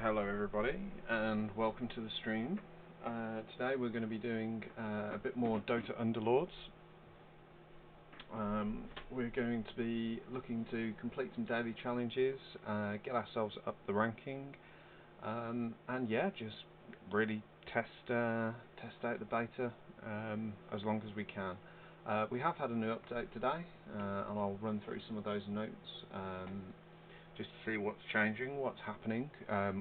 Hello everybody and welcome to the stream. Today we're going to be doing a bit more Dota Underlords. We're going to be looking to complete some daily challenges, get ourselves up the ranking, and yeah, just really test out the beta as long as we can. We have had a new update today, and I'll run through some of those notes. Just to see what's changing, what's happening,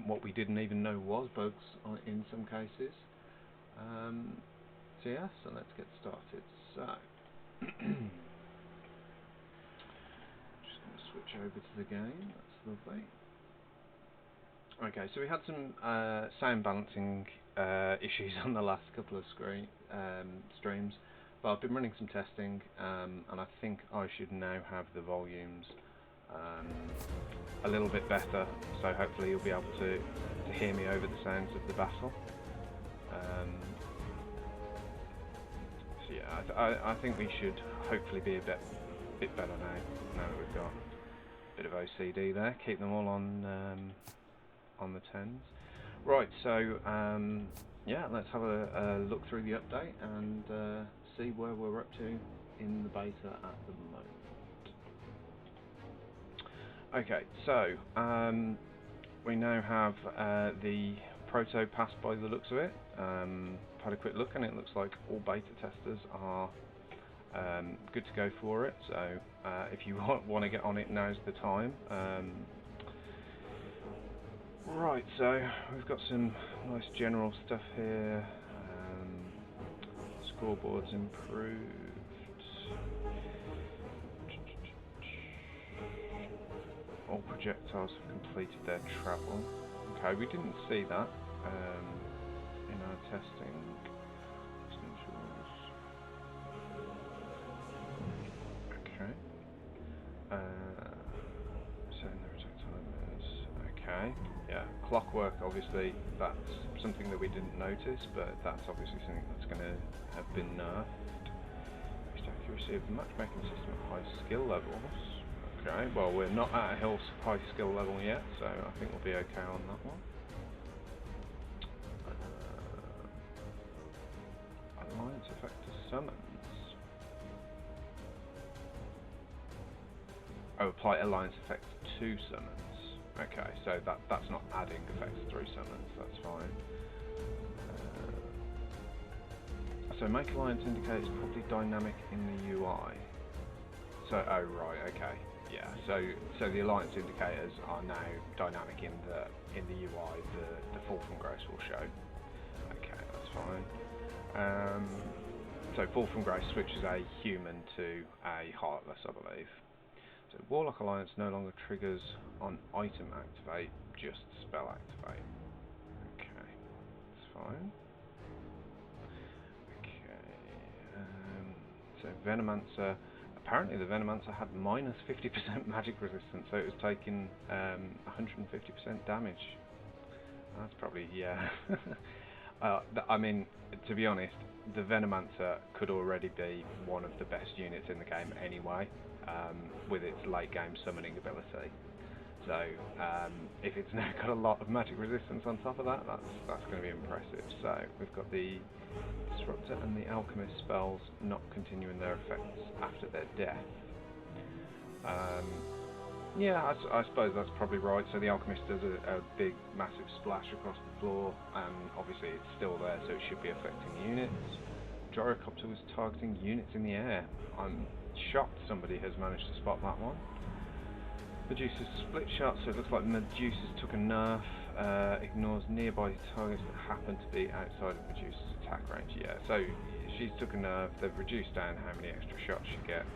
what we didn't even know was bugs in some cases. So yeah, so let's get started. So, just going to switch over to the game, that's lovely. Okay, so we had some sound balancing issues on the last couple of streams, but I've been running some testing, and I think I should now have the volumes a little bit better, so hopefully you'll be able to hear me over the sounds of the battle. So yeah, I think we should hopefully be a bit better now that we've got a bit of OCD there. Keep them all on the 10s. Right, so yeah, let's have a look through the update and see where we're up to in the beta at the moment. Okay, so we now have the proto pass by the looks of it. Had a quick look and it looks like all beta testers are good to go for it, so if you want to get on it, now's the time. Right, so we've got some nice general stuff here. Scoreboard's improved. All projectiles have completed their travel. Okay, we didn't see that in our testing. Okay. Setting the projectile limits. Okay. Yeah. Clockwork, obviously, that's something that we didn't notice, but that's obviously something that's going to have been nerfed. Increased accuracy of the matchmaking system at high skill levels. Okay, well we're not at a high skill level yet, so I think we'll be okay on that one. Alliance effect to summons. Oh, apply alliance effect to summons. Okay, so that's not adding effects through summons, that's fine. So make alliance indicators properly dynamic in the UI. So, oh right, okay. Yeah, so the alliance indicators are now dynamic in the UI. The fall from grace will show. Okay, that's fine. So fall from grace switches a human to a heartless, I believe. So warlock alliance no longer triggers on item activate, just spell activate. Okay, that's fine. Okay. So Venomancer. Apparently the Venomancer had minus 50% magic resistance, so it was taking 150% damage. That's probably, yeah. I mean, to be honest, the Venomancer could already be one of the best units in the game anyway, with its late game summoning ability. So if it's now got a lot of magic resistance on top of that, that's going to be impressive. So we've got the Disruptor and the Alchemist spells not continuing their effects after their death. Yeah, I suppose that's probably right. So the Alchemist does a big, massive splash across the floor, and obviously it's still there, so it should be affecting units. Gyrocopter was targeting units in the air. I'm shocked somebody has managed to spot that one. Medusa's split shot, so it looks like Medusa's took a nerf. Ignores nearby targets that happen to be outside of Medusa's attack range. Yeah, so she's took a nerf. They've reduced down how many extra shots she gets.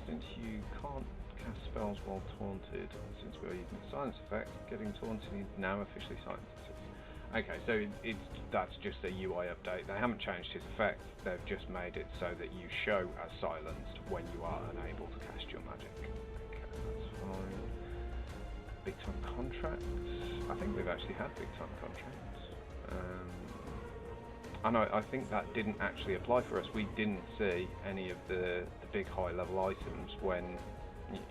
Since you can't cast spells while taunted, since we're using the silence effect, getting taunted is now officially silenced. Okay, so that's just a UI update. They haven't changed his effect, they've just made it so that you show as silenced when you are unable to cast your magic. Okay, that's fine. Big time contracts. I think we've actually had big time contracts. And I think that didn't actually apply for us. We didn't see any of the big high level items when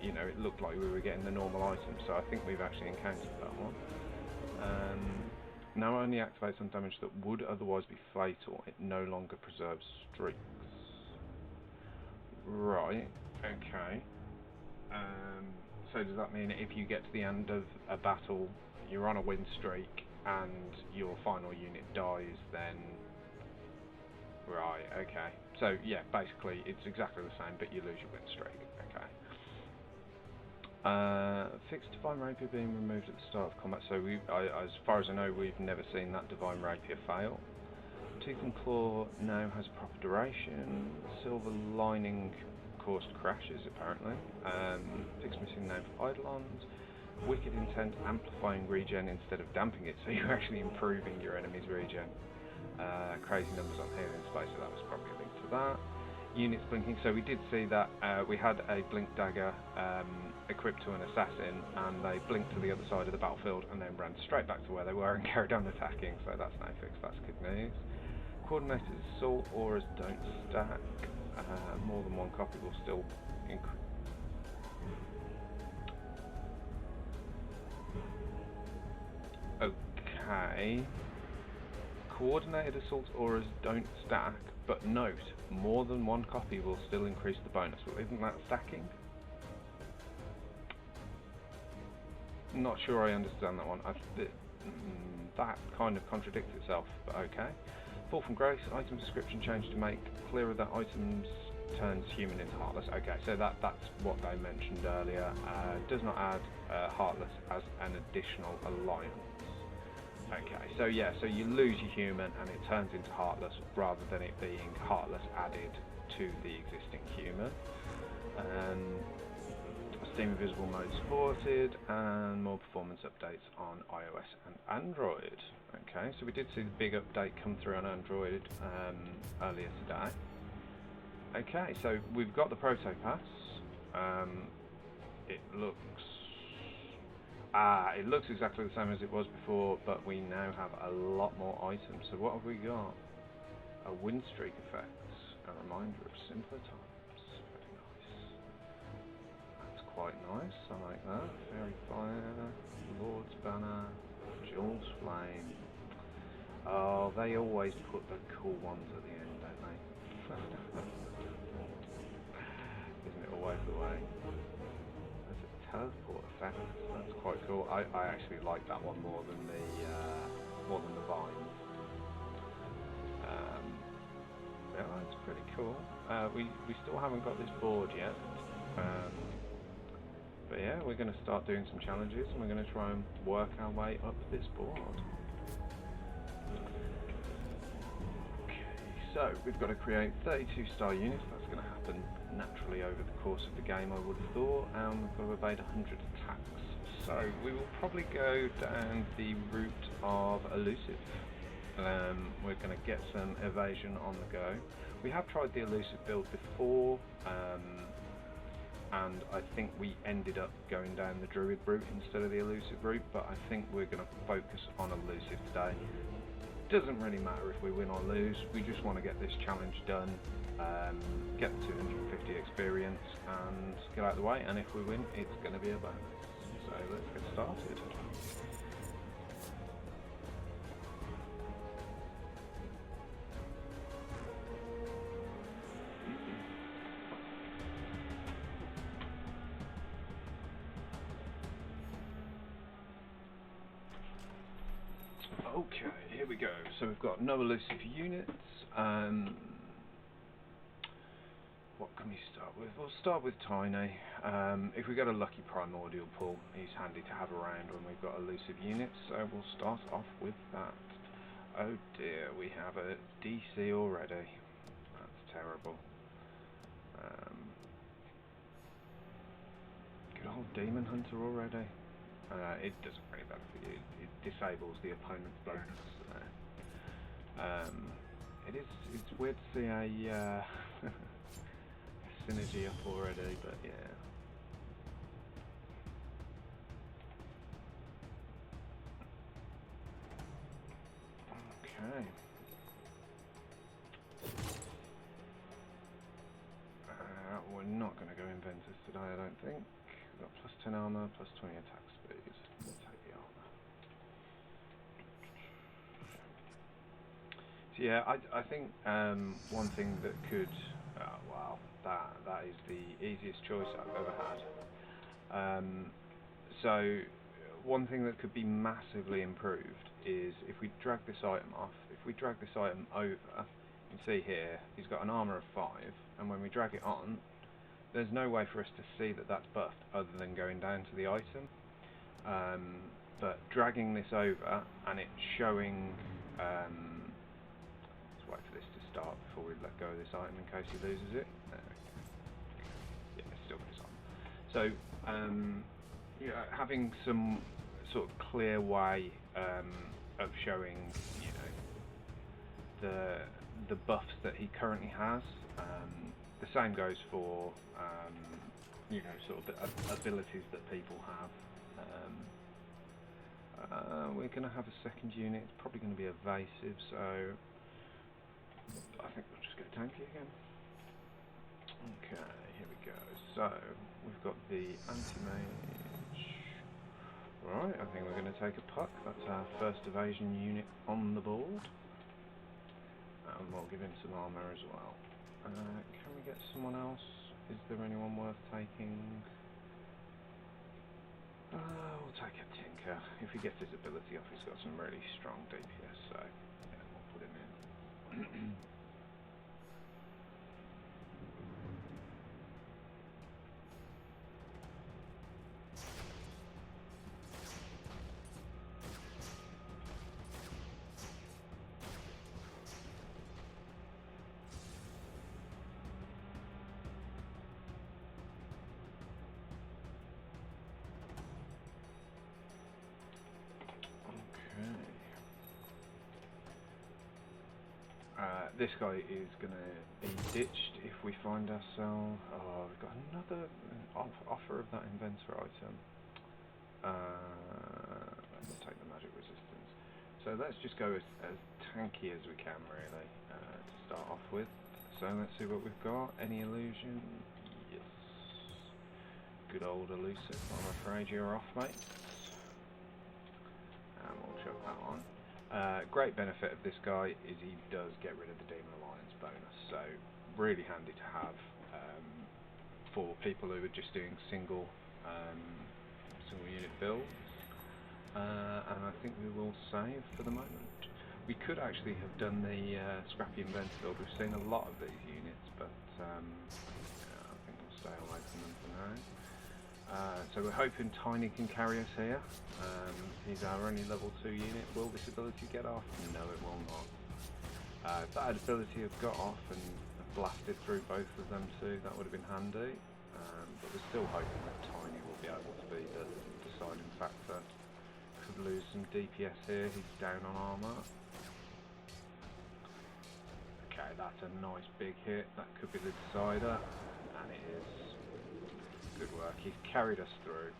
you know, it looked like we were getting the normal items, so I think we've actually encountered that one. Now only activates on damage that would otherwise be fatal. It no longer preserves streaks. Right, okay. So does that mean if you get to the end of a battle, you're on a win streak, and your final unit dies, then... Right, okay. So, yeah, basically, it's exactly the same, but you lose your win streak. Okay. Fixed Divine Rapier being removed at the start of combat. So, as far as I know, we've never seen that Divine Rapier fail. Tooth and Claw now has proper duration. Silver Lining caused crashes, apparently. Fixed Missing Name for Eidolons. Wicked Intent amplifying regen instead of damping it, so you're actually improving your enemy's regen. Crazy numbers on healing space, so that was probably a link to that. Units blinking, so we did see that we had a blink dagger equipped to an assassin, and they blinked to the other side of the battlefield and then ran straight back to where they were and carried on attacking, so that's no fix, that's good news. Coordinated assault auras don't stack. More than one copy will still increase. Okay. Coordinated assault auras don't stack, but note, more than one copy will still increase the bonus. Well, isn't that stacking? Not sure I understand that one. That kind of contradicts itself, but okay. Fall from Grace, item description changed to make clearer that items turns human into Heartless. Okay, so that's what they mentioned earlier. Does not add Heartless as an additional alliance. Okay, so yeah, so you lose your human and it turns into Heartless rather than it being Heartless added to the existing human. Steam Invisible mode supported, and more performance updates on iOS and Android. Okay, so we did see the big update come through on Android earlier today. Okay, so we've got the Proto Pass. It looks exactly the same as it was before, but we now have a lot more items. So what have we got? A win streak effect, a reminder of simpler times. Very nice. That's quite nice. I like that. Fairy Fire, Lord's Banner, Jules Flame. Oh, they always put the cool ones at the end, don't they? Isn't it always the way? There's a teleport effect. That's quite cool. I actually like that one more than the vines. Yeah, that's pretty cool. We still haven't got this board yet. But yeah, we're going to start doing some challenges, and we're going to try and work our way up this board. So, we've got to create 32 star units. That's going to happen naturally over the course of the game, I would have thought, and we've got to evade 100 attacks. So, we will probably go down the route of elusive. We're going to get some evasion on the go. We have tried the elusive build before, and I think we ended up going down the druid route instead of the elusive route, but I think we're going to focus on elusive today. Doesn't really matter if we win or lose, we just want to get this challenge done, get the 250 experience and get out of the way, and if we win it's going to be a bonus. So let's get started. Okay, here we go. So we've got no elusive units. What can we start with? We'll start with Tiny. If we get a lucky primordial pull, he's handy to have around when we've got elusive units, so we'll start off with that. Oh dear, we have a DC already. That's terrible. Good old Demon Hunter already. It doesn't really matter for you. It disables the opponent's bonus. It's weird to see a synergy up already, but yeah. Okay. We're not going to go Inventors today, I don't don't think. We've got plus 10 armor, plus 20 attack speed. We'll take the armor. So yeah, I think one thing that could, wow, that is the easiest choice I've ever had. So one thing that could be massively improved is if we drag this item off, if we drag this item over, you can see here, he's got an armor of 5, and when we drag it on, there's no way for us to see that that's buffed other than going down to the item. But dragging this over and it showing, let's wait for this to start before we let go of this item in case he loses it. Yeah, it's still got his on. So, yeah, having some sort of clear way of showing, you know, the buffs that he currently has. The same goes for, you know, sort of the abilities that people have. We're going to have a second unit. It's probably going to be evasive, so I think we'll just go tanky again. Okay, here we go. So we've got the anti-mage. Right, I think we're going to take a puck. That's our first evasion unit on the board. And we'll give him some armor as well. Can we get someone else? Is there anyone worth taking? We'll take a Tinker. If he gets his ability off, he's got some really strong DPS, so yeah, we'll put him in. This guy is going to be ditched if we find ourselves... Oh, we've got another offer of that inventor item. Let's take the magic resistance. So let's just go as tanky as we can, really, to start off with. So let's see what we've got. Any illusion? Yes. Good old elusive. I'm afraid you're off, mate. And we'll chuck that on. Great benefit of this guy is he does get rid of the Demon Alliance bonus, so really handy to have for people who are just doing single unit builds. And I think we will save for the moment. We could actually have done the Scrappy Inventor build. We've seen a lot of these units, but yeah, I think we'll stay away from them for now. So we're hoping Tiny can carry us here. He's our only level 2 unit. Will this ability get off? No, it will not. If that ability had got off and blasted through both of them too, that would have been handy. But we're still hoping that Tiny will be able to be the deciding factor. Could lose some DPS here. He's down on armor. Okay, that's a nice big hit. That could be the decider, and it is. Good work. He's carried us through.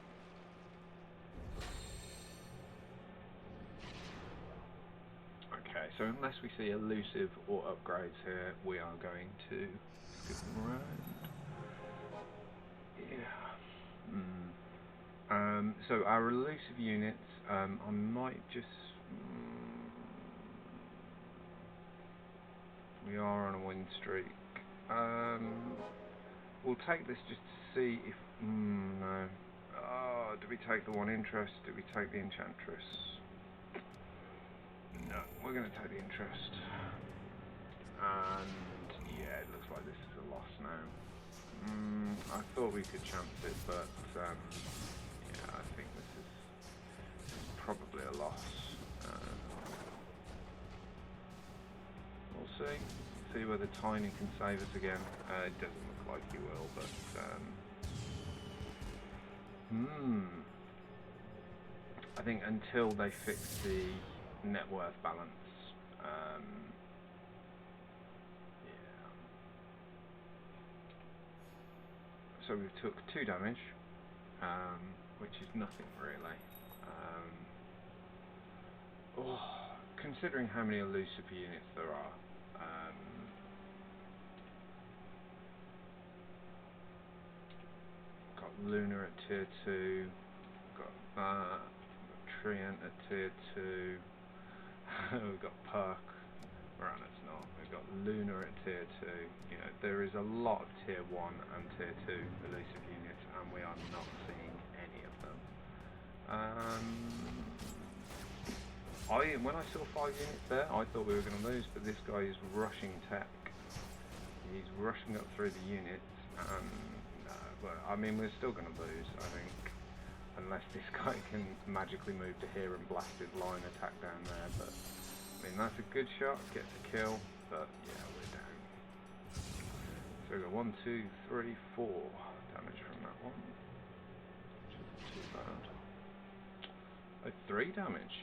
Okay, so unless we see elusive or upgrades here, we are going to skip them around. Yeah. So our elusive units, I might just... we are on a win streak. We'll take this just to see if... no. Oh, do we take the one interest? Do we take the enchantress? No, we're going to take the interest. And yeah, it looks like this is a loss now. I thought we could chance it, but yeah, I think this is probably a loss. We'll see. See whether Tiny can save us again. It doesn't look like he will, but I think until they fix the net worth balance, yeah. So we took 2 damage, which is nothing really. Considering how many elusive units there are, God, Luna at tier 2, got that, Treant at tier 2, we've got Puck, it's not, we've got Luna at tier 2, you know, there is a lot of tier 1 and tier 2 elusive units, and we are not seeing any of them. When I saw 5 units there, I thought we were going to lose, but this guy is rushing tech. He's rushing up through the units, and well, I mean, we're still going to lose, I think, unless this guy can magically move to here and blast his line attack down there. But I mean, that's a good shot, gets a kill, but yeah, we're down. So we got 1, 2, 3, 4 damage from that one, which isn't too bad. Oh, 3 damage.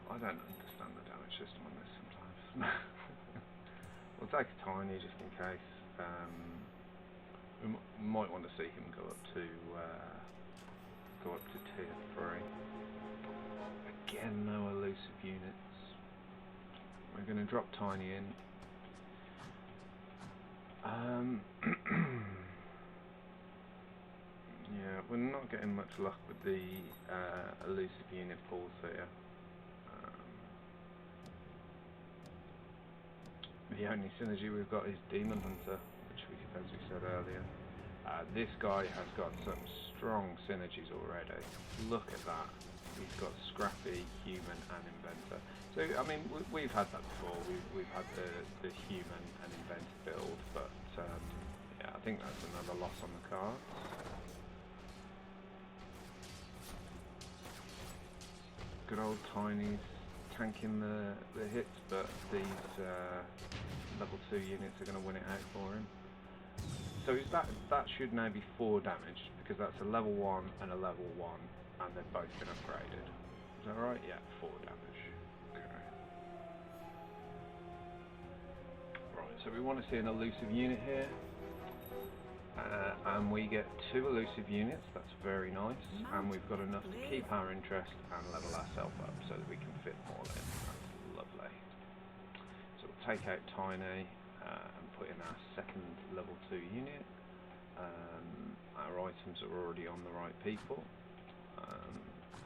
I don't understand the damage system on this sometimes. We'll take a tiny just in case. We might want to see him go up to tier 3. Again, no elusive units. We're going to drop tiny in. Yeah, we're not getting much luck with the elusive unit pools here. The only synergy we've got is Demon Hunter, which as we said earlier. This guy has got some strong synergies already. Look at that. He's got Scrappy, Human and Inventor. So, I mean, we've had that before. We've had the Human and Inventor build, but yeah, I think that's another loss on the cards. Good old Tiny's tanking the hits, but these level 2 units are going to win it out for him. So that should now be 4 damage, because that's a level 1 and a level 1, and they've both been upgraded. Is that right? Yeah, 4 damage. Okay. Right, so we want to see an elusive unit here. And we get 2 elusive units, that's very nice, and we've got enough to keep our interest and level ourselves up so that we can fit more in. That's lovely. So we'll take out Tiny and put in our second level 2 unit. Our items are already on the right people.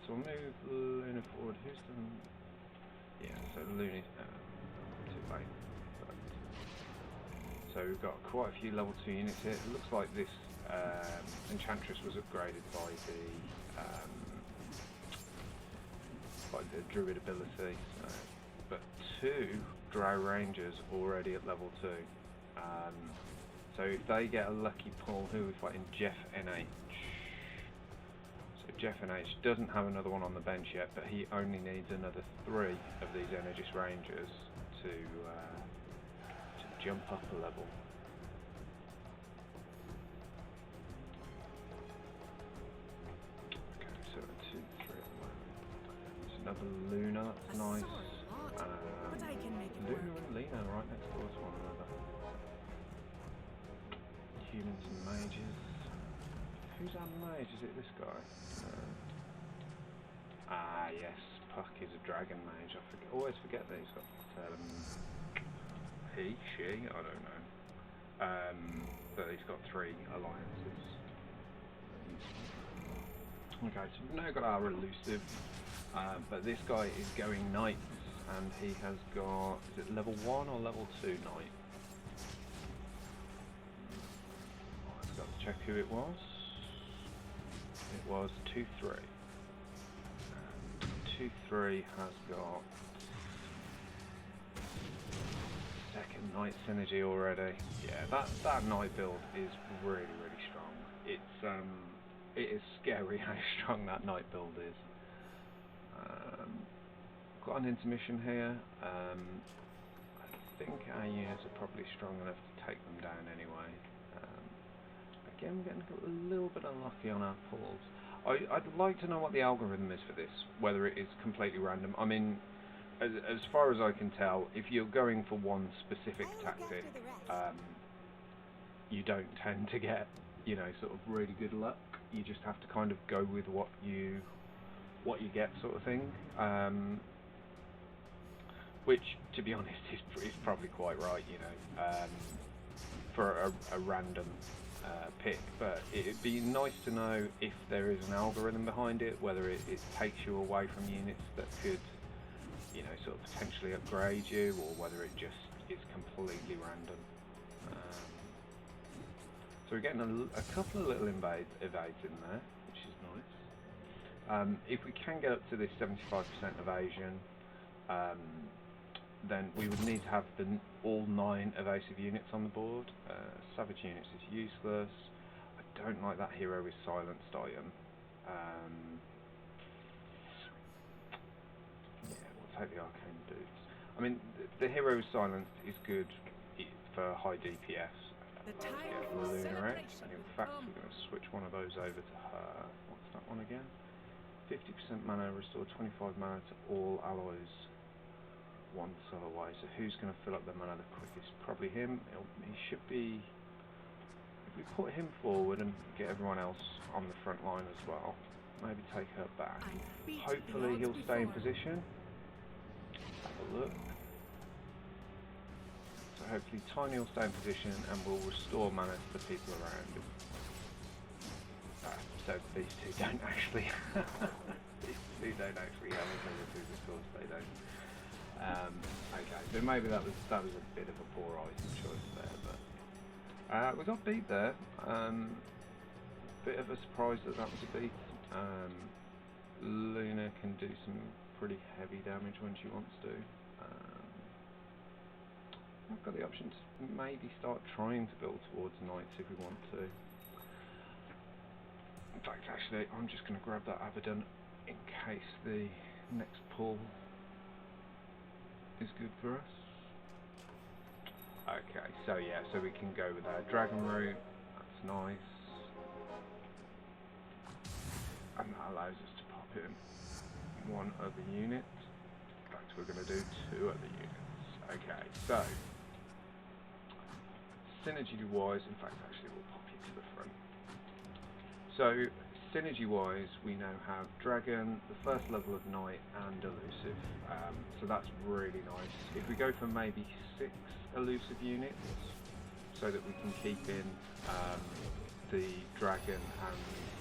So we'll move Luna forward. Who's the... Yeah, so Luna... too late. So we've got quite a few level 2 units here. It looks like this Enchantress was upgraded by the Druid ability. But 2 Drow Rangers already at level 2. So if they get a lucky pull, who are we fighting? Jeff NH. So Jeff NH doesn't have another one on the bench yet, but he only needs another 3 of these Energist Rangers to jump up a level. Okay, so 2, 3 at the moment. There's another Luna, that's nice. Luna and Lena right next door to one another. Humans and mages. Who's our mage? Is it this guy? Yes, Puck is a dragon mage. I always forget that he's got he, she, I don't know. But he's got 3 alliances. Okay, so we've now got our elusive, but this guy is going knights, and he has got, is it level 1 or level 2 knight? I've got to check who it was. It was 2-3. 2-3 has got second knight synergy already. Yeah, that knight build is really strong. It is scary how strong that knight build is. Got an intermission here. I think our units are probably strong enough to take them down anyway. Again, we're getting a little bit unlucky on our pulls. I'd like to know what the algorithm is for this, whether it is completely random. I mean, as far as I can tell, if you're going for one specific tactic, you don't tend to get, you know, sort of really good luck. You just have to kind of go with what you get, sort of thing. Which, to be honest, is probably quite right, you know, for a random pick, but it'd be nice to know if there is an algorithm behind it, whether it takes you away from units that could, you know, sort of potentially upgrade you, or whether it just is completely random. So we're getting a couple of little evades in there, which is nice. If we can get up to this 75% evasion, then we would need to have all 9 evasive units on the board. Savage units is useless. I don't like that hero with silenced item. Yeah, we'll take the arcane boots. I mean, the hero with silenced is good for high DPS. Let's get Luna X, and in fact we're going to switch one of those over to her. What's that one again? 50% mana, restore 25 mana to all alloys one cell away. So who's going to fill up the mana the quickest? Probably him. He should be... If we put him forward and get everyone else on the front line as well, maybe take her back. Hopefully he'll stay in position. Have a look. So hopefully Tiny will stay in position and will restore mana to the people around him. So these two don't actually have abilities, of course they don't. Okay, so maybe that was a bit of a poor item choice there, but we got beat there. Bit of a surprise that was a beat. Luna can do some pretty heavy damage when she wants to. I've got the option to maybe start trying to build towards knights if we want to. In fact, actually, I'm just going to grab that Abaddon in case the next pull is good for us. Okay, so yeah, so we can go with our dragon route. That's nice. And that allows us to pop in one other unit. In fact, we're going to do 2 other units. Okay, so synergy-wise, in fact, actually, we'll pop you to the front. So, synergy-wise, we now have Dragon, the first level of Knight, and Elusive. So that's really nice. If we go for maybe 6 Elusive units, so that we can keep in the Dragon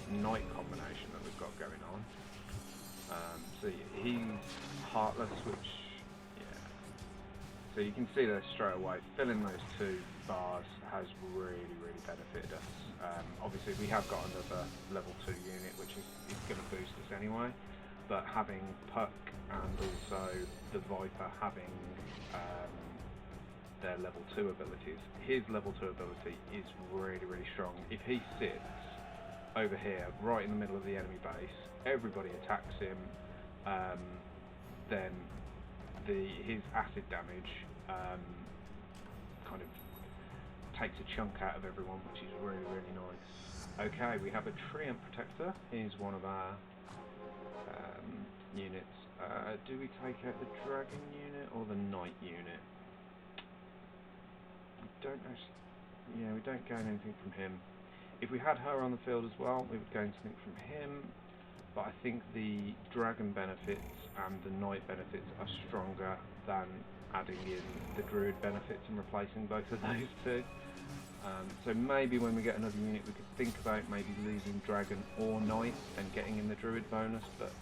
and Knight combination that we've got going on. So he's Heartless, which, yeah. So you can see there straight away, filling those 2 bars has really benefited us. Obviously we have got another level 2 unit which is going to boost us anyway, but having Puck and also the Viper having their level 2 abilities, his level 2 ability is really strong. If he sits over here right in the middle of the enemy base, everybody attacks him, then his acid damage kind of takes a chunk out of everyone, which is really nice. Okay, we have a Treant Protector. He's one of our units. Do we take out the Dragon unit or the Knight unit? We don't actually... Yeah, we don't gain anything from him. If we had her on the field as well, we would gain something from him. But I think the Dragon benefits and the Knight benefits are stronger than adding in the Druid benefits and replacing both of those 2. So maybe when we get another unit we could think about maybe losing Dragon or Knight and getting in the Druid bonus, but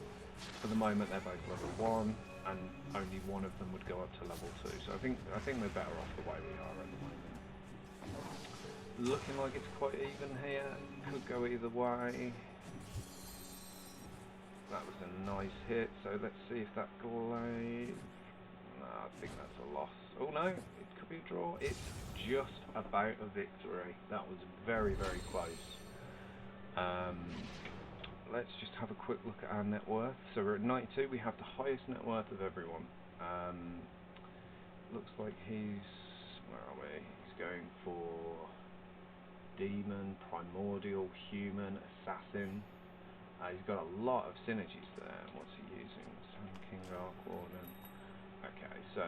for the moment they're both level 1 and only one of them would go up to level 2, so I think we're better off the way we are at the moment. Looking like it's quite even here, could go either way. That was a nice hit, so let's see if that glaive... No, I think that's a loss. Oh no, it could be a draw. It's just about a victory. That was very close. Let's just have a quick look at our net worth. So we're at 92, we have the highest net worth of everyone. Looks like he's... where are we? He's going for Demon, Primordial, Human, Assassin. He's got a lot of synergies there. What's he using? Sun King, Dark Warden. Okay, so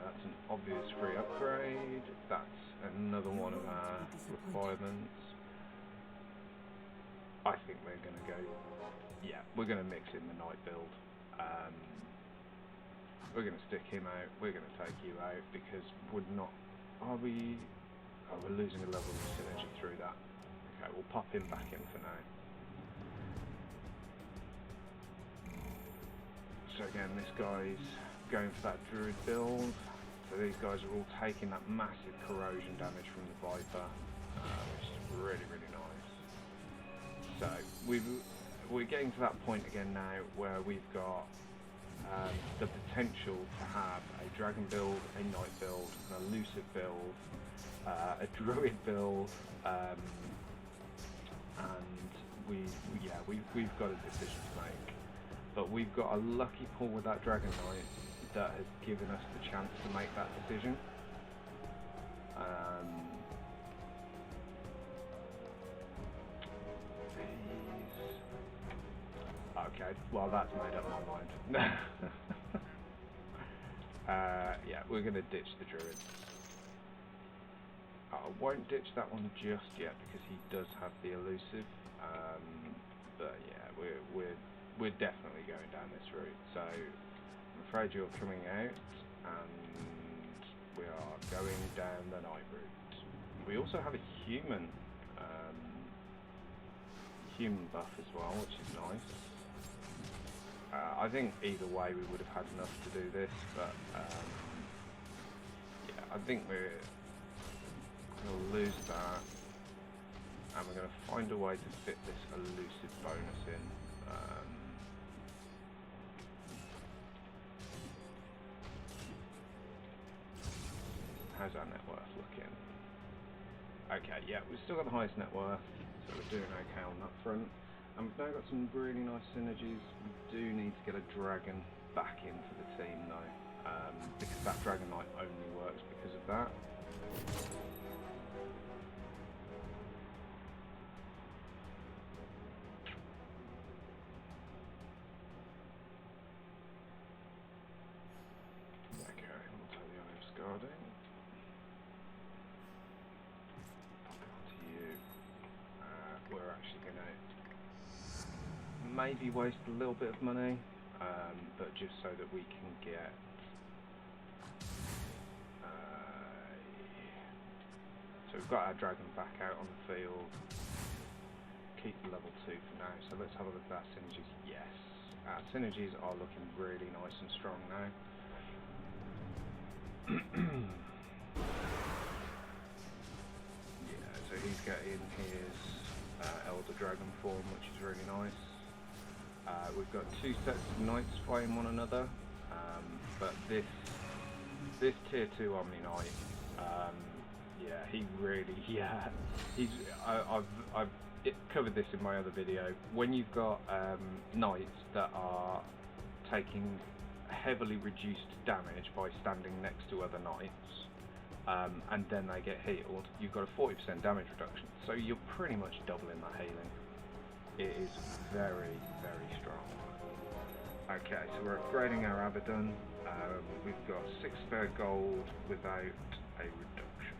that's an obvious free upgrade. That's another one of our requirements. I think we're going to go... Yeah, we're going to mix in the Knight build. We're going to stick him out. We're going to take you out because we're not... Are we... Oh, we're losing a level of synergy through that. Okay, we'll pop him back in for now. So again, this guy's going for that druid build. So these guys are all taking that massive corrosion damage from the Viper, which is really, really nice. So we're getting to that point again now where we've got the potential to have a dragon build, a knight build, an elusive build, a druid build, and we've got a decision to make. But we've got a lucky pull with that dragon knight that has given us the chance to make that decision. Okay, well that's made up my mind. Yeah, we're going to ditch the druid. I won't ditch that one just yet because he does have the elusive. But yeah, we're definitely going down this route. So I'm afraid you're coming out, and we are going down the night route. We also have a human buff as well, which is nice. I think either way we would have had enough to do this, but yeah, I think we're going to lose that, and we're going to find a way to fit this elusive bonus in. How's our net worth looking? Okay, yeah, we've still got the highest net worth, so we're doing okay on that front. And we've now got some really nice synergies. We do need to get a dragon back into the team though, because that dragon knight only works because of that. Okay, we'll take the Eye of Scarding. Pop it onto you. We're actually going to maybe waste a little bit of money, but just so that we can get so we've got our dragon back out on the field. Keep the level 2 for now, so let's have a look at our synergies. Yes, our synergies are looking really nice and strong now. Yeah, so he's getting his Elder Dragon form, which is really nice. We've got 2 sets of knights fighting one another, but this tier 2 Omni Knight, yeah, he really, yeah, I've covered this in my other video. When you've got knights that are taking heavily reduced damage by standing next to other knights, and then they get healed, you've got a 40% damage reduction, so you're pretty much doubling that healing. It is very, very strong. Okay, so we're upgrading our Abaddon. We've got 6 spare gold without a reduction.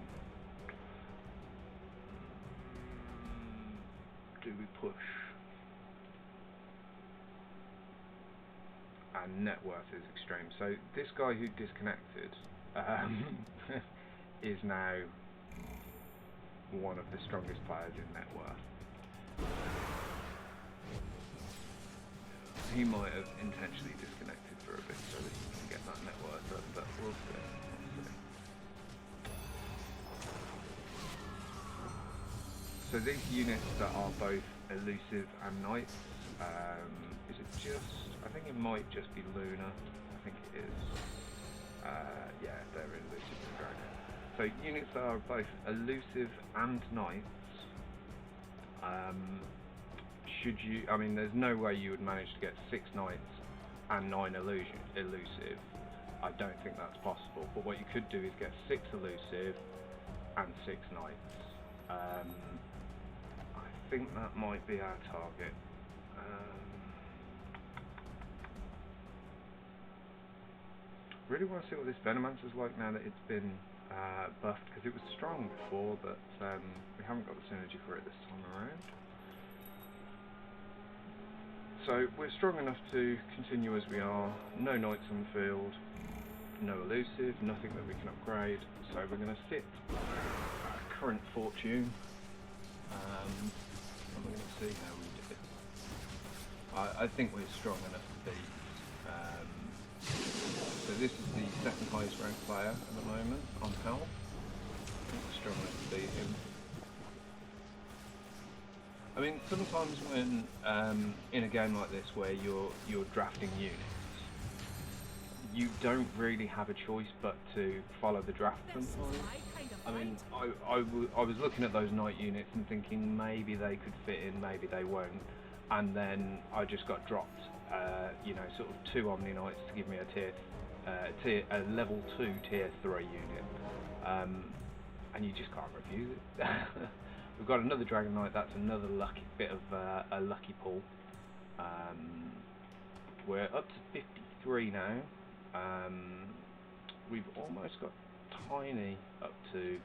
Do we push? Our net worth is extreme. So this guy who disconnected is now one of the strongest players in net worth. He might have intentionally disconnected for a bit so that he can get that net worth up, but we'll see. So these units that are both elusive and knights, is it just, I think it might just be Luna, I think it is. Yeah, they're elusive and dragon. So units that are both elusive and knights, I mean, there's no way you would manage to get 6 knights and 9 elusive. I don't think that's possible. But what you could do is get 6 elusive and 6 knights. I think that might be our target. Really want to see what this Venomancer's like now that it's been buffed, because it was strong before, but we haven't got the synergy for it this time around. So we're strong enough to continue as we are. No knights on the field, no elusive, nothing that we can upgrade. So we're going to sit different fortune. And we're going to see how we do. I think we're strong enough to beat. So this is the second highest ranked player at the moment on health. I think we're strong enough to beat him. I mean, sometimes when in a game like this where you're drafting units, you don't really have a choice but to follow the draft sometimes. I mean, I was looking at those knight units and thinking maybe they could fit in, maybe they won't, and then I just got dropped, you know, sort of 2 Omni Knights to give me a level 2 tier 3 unit, and you just can't refuse it. We've got another Dragon Knight. That's another lucky bit of a lucky pull. We're up to 53 now. We've almost got Tiny up to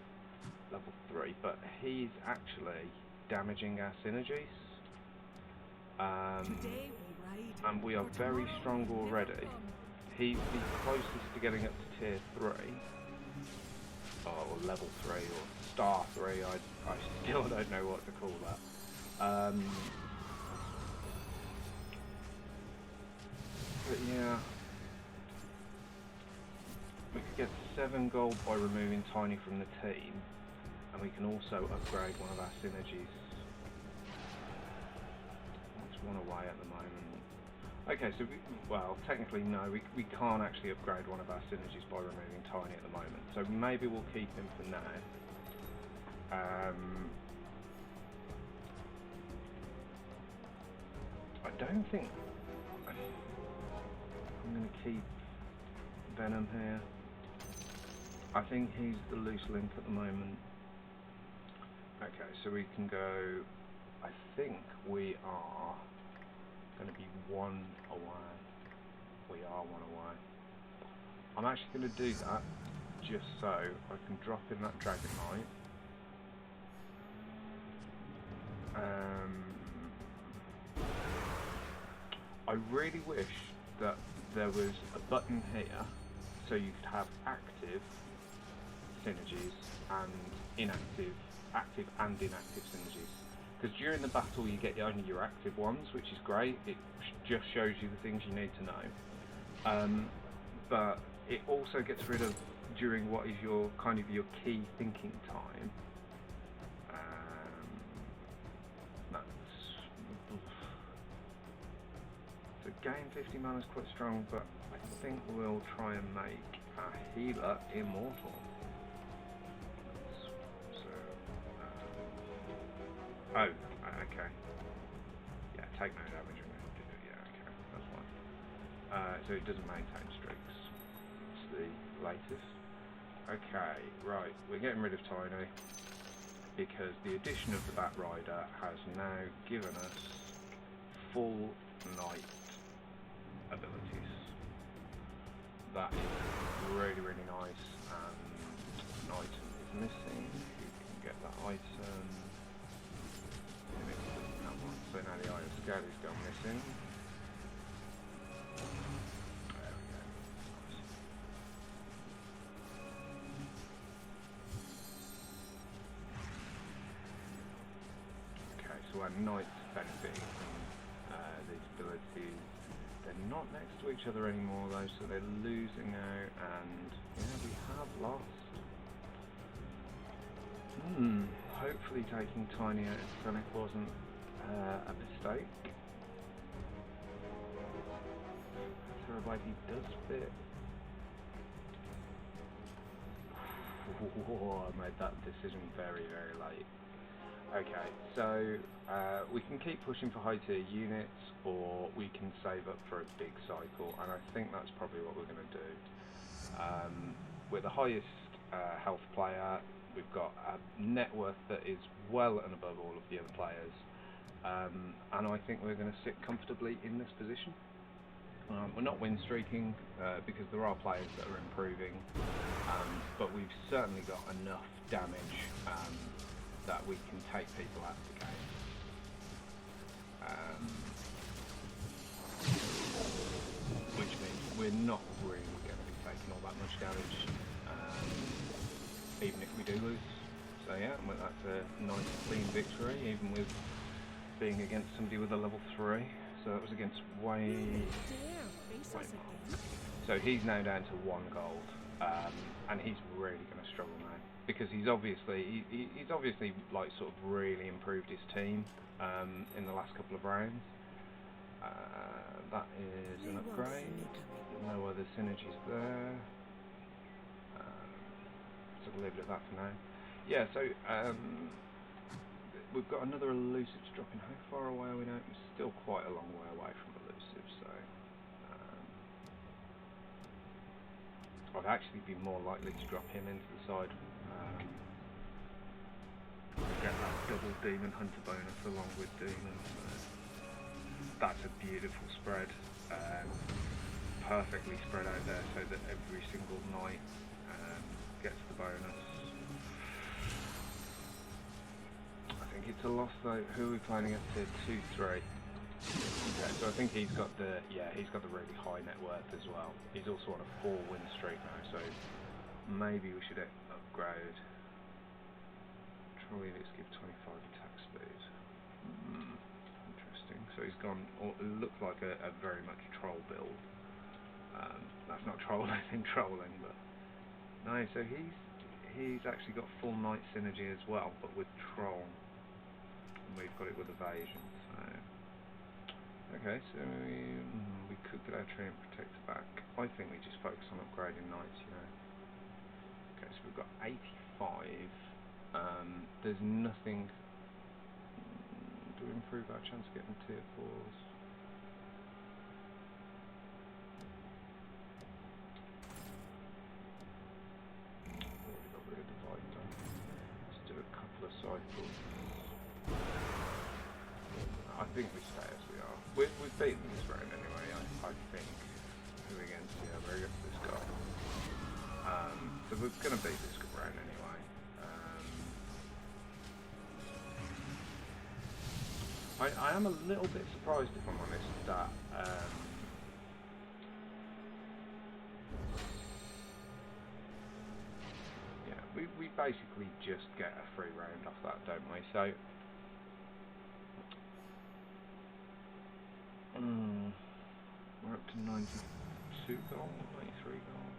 level 3, but he's actually damaging our synergies. And we are very strong already. He's the closest to getting up to tier 3. Or level 3, or star 3, I still don't know what to call that. But yeah, we could get 7 gold by removing Tiny from the team, and we can also upgrade one of our synergies. That's 1 away at the moment. Okay, so well, technically no, we can't actually upgrade one of our synergies by removing Tiny at the moment, so maybe we'll keep him for now. I don't think I'm going to keep Venom here. I think he's the loose link at the moment. Okay, so we can go, I think we are going to be 1 away. We are 1 away. I'm actually going to do that just so I can drop in that Dragon Knight. I really wish that there was a button here so you could have active synergies and active and inactive synergies. Because during the battle you get only your active ones, which is great. It just shows you the things you need to know. But it also gets rid of during what is your kind of your key thinking time. So gain 50 mana is quite strong, but I think we'll try and make our healer immortal. Oh, okay. Yeah, take no damage. Yeah, okay, that's fine. So it doesn't maintain streaks. It's the latest. Okay, right, we're getting rid of Tiny because the addition of the Bat Rider has now given us full Knight abilities. That is really, really nice, and an item is missing. You can get that item. So now the Eye of Scout has gone missing. There we go. Nice. Okay, so our Knights benefiting from these abilities. They're not next to each other anymore though, so they're losing out, and yeah, we have lost. Hopefully taking Tiny out of Sonic wasn't a mistake. Terabyte does fit. I made that decision very, very late. Okay, so we can keep pushing for high tier units, or we can save up for a big cycle, and I think that's probably what we're going to do. We're the highest health player. We've got a net worth that is well and above all of the other players, and I think we're going to sit comfortably in this position. We're not win streaking because there are players that are improving, but we've certainly got enough damage that we can take people out of the game. Which means we're not really going to be taking all that much damage, even if we do lose. So yeah, well, that's a nice clean victory, even with being against somebody with a level 3. So that was against Way. So he's now down to 1 gold, and he's really going to struggle now because he's obviously like sort of really improved his team in the last couple of rounds. That is an upgrade. No other synergies there. So we'll leave it at that for now. Yeah, so we've got another elusives dropping. How far away are we now? We're still quite a long way away from elusives, so I'd actually be more likely to drop him into the side. Get that double demon hunter bonus along with demons. That's a beautiful spread, perfectly spread out there so that every single knight gets the bonus. I think it's a loss though. Who are we playing against here? 2-3. Okay, so I think he's got the really high net worth as well. He's also on a 4-win streak now, so maybe we should upgrade. Trolley, let's give 25 attack speed. Interesting. So he's gone. It looked like a very much troll build. That's not trolling in trolling, but no. So he's actually got full knight synergy as well, but with troll. And we've got it with evasion. So. Okay, so we could get our tree and protector back. I think we just focus on upgrading knights, you know. Okay, so we've got 85. There's nothing to improve our chance of getting tier 4s. Already got rid of the fight done. Let's do a couple of cycles. I think we stay as we are. We've beaten this round anyway, I think. Who against? Yeah, we're against this guy. So we're going to beat this round anyway. I am a little bit surprised, if I'm honest, that yeah, we basically just get a free round off that, don't we? So we're up to 92 gold, 93 gold.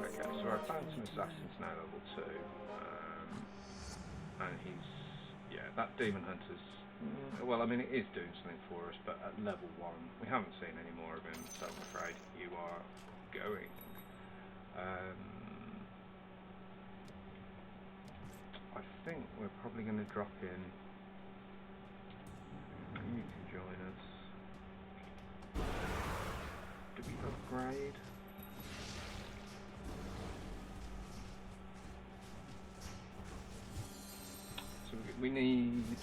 Okay, so our Phantom Assassin's now level 2, and he's, yeah, that Demon Hunter's, well, I mean, it is doing something for us, but at level 1, we haven't seen any more of him, so I'm afraid you are going. I think we're probably going to drop in. You can join us. Do we upgrade? So we need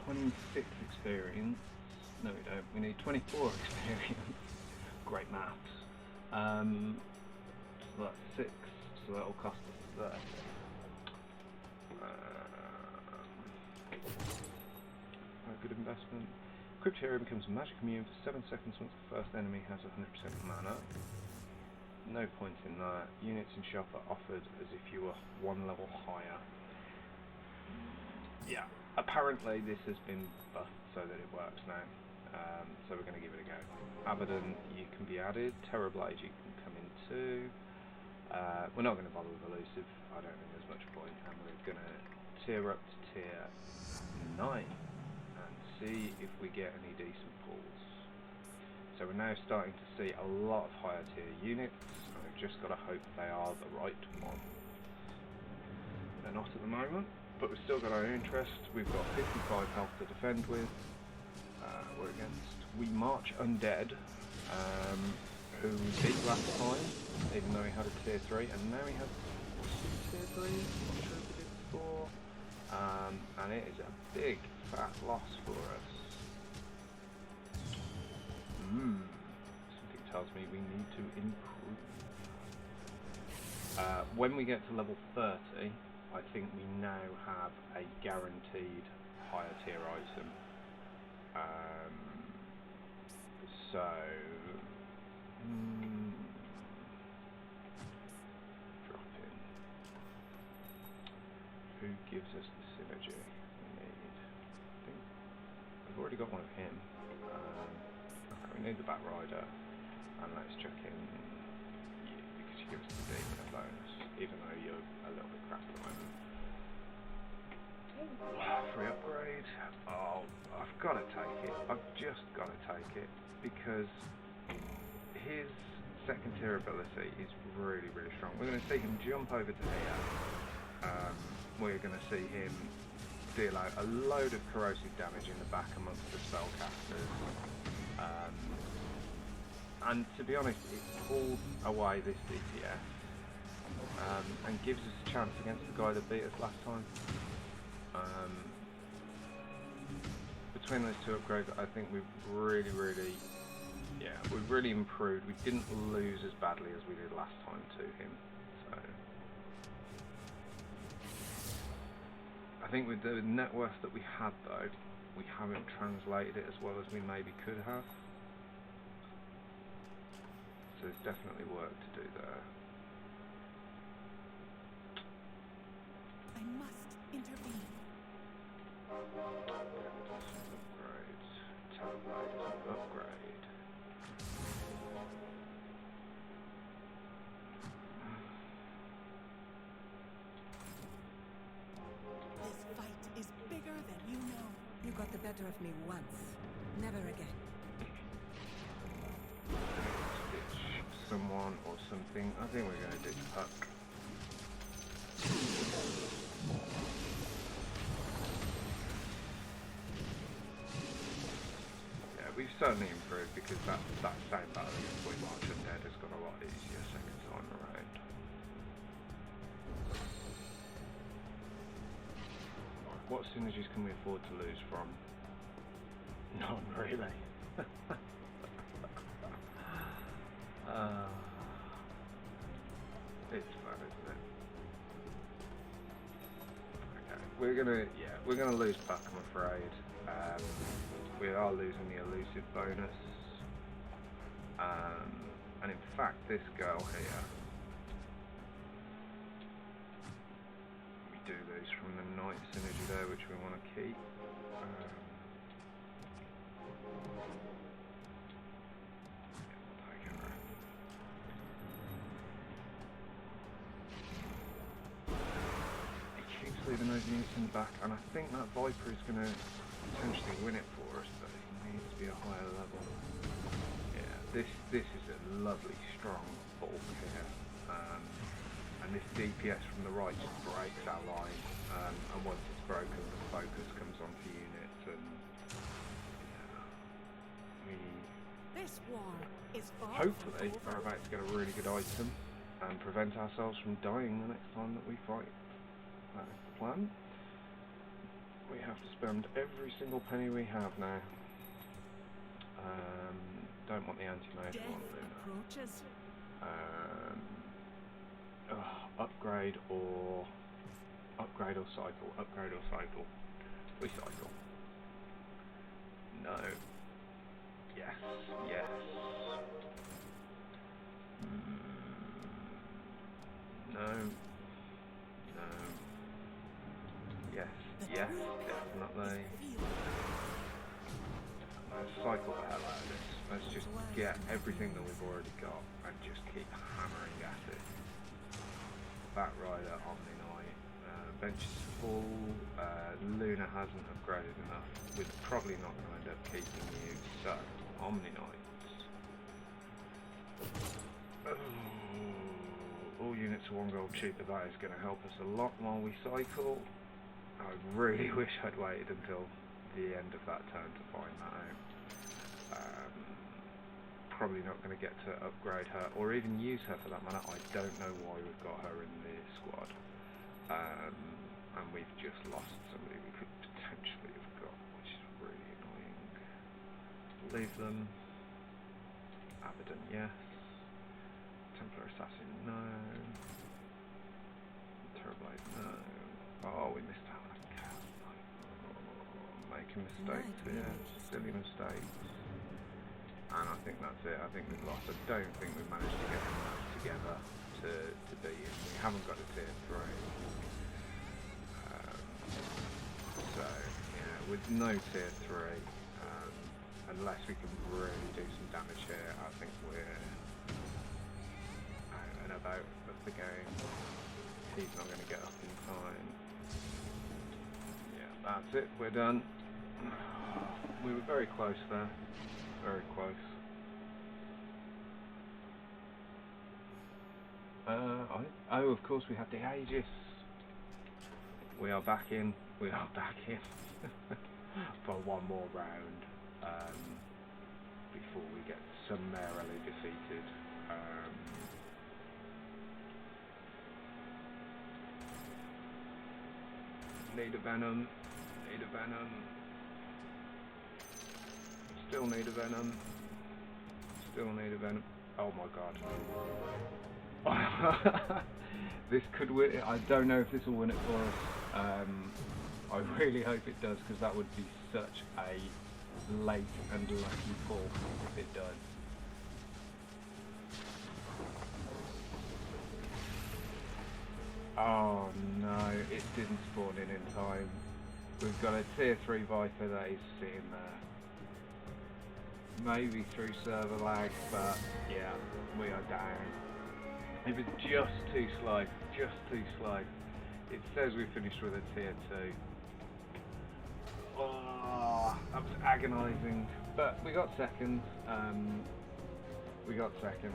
26 experience. No, we don't. We need 24 experience. Great maths. So that's 6. So that'll cost us 30. Good investment. Crypt Hero becomes magic immune for 7 seconds once the first enemy has 100% mana. No point in that. Units in shop are offered as if you were 1 level higher. Yeah, apparently this has been buffed so that it works now. So we're going to give it a go. Abaddon, you can be added. Terrorblade, you can come in too. We're not going to bother with elusive. I don't think there's much point. And we're going to tier up to tier 9. See if we get any decent pulls. So we're now starting to see a lot of higher tier units, and we've just got to hope they are the right ones. They're not at the moment, but we've still got our interest. We've got 55 health to defend with. We're against We March Undead, who we beat last time, even though he had a tier 3, and now he has tier 3, not sure if we did before. And it is a big fat loss for us. Something tells me we need to improve. When we get to level 30, I think we now have a guaranteed higher tier item. So drop in. gives us the synergy we need. I think we've already got one of him. Okay, we need the Bat Rider, and let's check in you, because you give us the demon a bonus, even though you're a little bit crap at the moment. Free upgrade. Oh, I've got to take it. I've just got to take it, because his second tier ability is really, really strong. We're going to see him jump over to here. We're going to see him deal out a load of corrosive damage in the back amongst the spellcasters. And to be honest, it pulls away this DPS and gives us a chance against the guy that beat us last time. Between those two upgrades, I think we've really improved. We didn't lose as badly as we did last time to him. So I think with the net worth that we had, though, we haven't translated it as well as we maybe could have. So there's definitely work to do there. I must intervene. Upgrades. Teleblade is an upgrade. This fight is bigger than you know. You got the better of me once. Never again. Ditch someone or something. I think we're going to ditch Puck. Yeah, we've certainly improved, because that same battle against Boy March and Dead has got a lot easier second time around. Right, what synergies can we afford to lose from? None, really. It's fun, isn't it? Okay, we're gonna lose Puck, I'm afraid. We are losing the elusive bonus. And in fact, this girl here, we do lose from the Knight synergy there, which we want to keep. Leaving those units in the back, and I think that Viper is going to potentially win it for us, but it needs to be a higher level. Yeah, this is a lovely strong bulk here, and this DPS from the right just breaks our line, and once it's broken, the focus comes onto units, and This war is hopefully are about to get a really good item and prevent ourselves from dying the next time that we fight. That is the plan. We have to spend every single penny we have now. Don't want the anti-mage, I want Luna. Upgrade or cycle. Upgrade or cycle. We cycle. No. Yes. Yes. No. No. Yes, yes, definitely. Let's cycle the hell out of this. Let's just get everything that we've already got and just keep hammering at it. Bat Rider, Omni Knight, bench is full. Luna hasn't upgraded enough. We're probably not going to end up keeping you, so Omni Knights. All units are 1 gold cheaper. That is going to help us a lot while we cycle. I really wish I'd waited until the end of that turn to find that out. Probably not going to get to upgrade her, or even use her for that matter. I don't know why we've got her in the squad. And we've just lost somebody we could potentially have got, which is really annoying. Leave them. Abaddon, yes. Templar Assassin, no. Terrorblade, no. Oh, we missed out on a cat. Making mistakes here. Silly mistakes. And I think that's it. I think we've lost. I don't think we've managed to get enough together to beat him. We haven't got a tier 3. So, yeah, with no tier 3, unless we can really do some damage here, I think we're out and about of the game. He's not going to get up in time. Yeah, that's it, we're done. We were very close there, very close. Oh, of course we have the Aegis. We are back in. We are back in for one more round before we get summarily defeated. Need a Venom. Need a Venom. Still need a Venom. Still need a Venom. Oh my god. This could win. I don't know if this will win it for us. I really hope it does, because that would be such a late and lucky pull if it does. Oh no, it didn't spawn in time. We've got a tier 3 Viper that is sitting there. Maybe through server lag, but yeah, we are down. It was just too slow, just too slow. It says we finished with a tier 2. Oh, that was agonising. But we got second. We got second.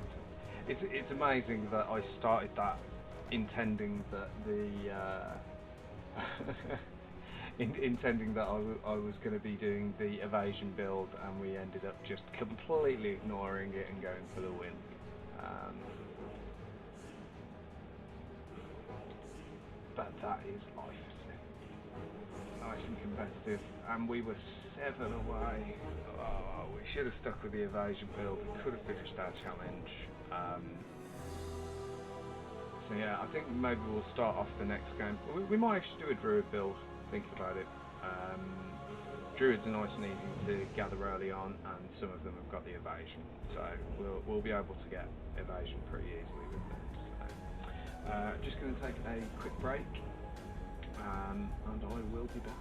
It's amazing that I started that intending that intending that I was going to be doing the evasion build, and we ended up just completely ignoring it and going for the win. But that is life, isn't it? Nice and competitive, and we were 7 away. Oh, we should have stuck with the evasion build. We could have finished our challenge. So yeah, I think maybe we'll start off the next game. We might actually do a druid build, thinking about it. Druids are nice and easy to gather early on, and some of them have got the evasion, so we'll be able to get evasion pretty easily with them. So, just going to take a quick break, and I will be back.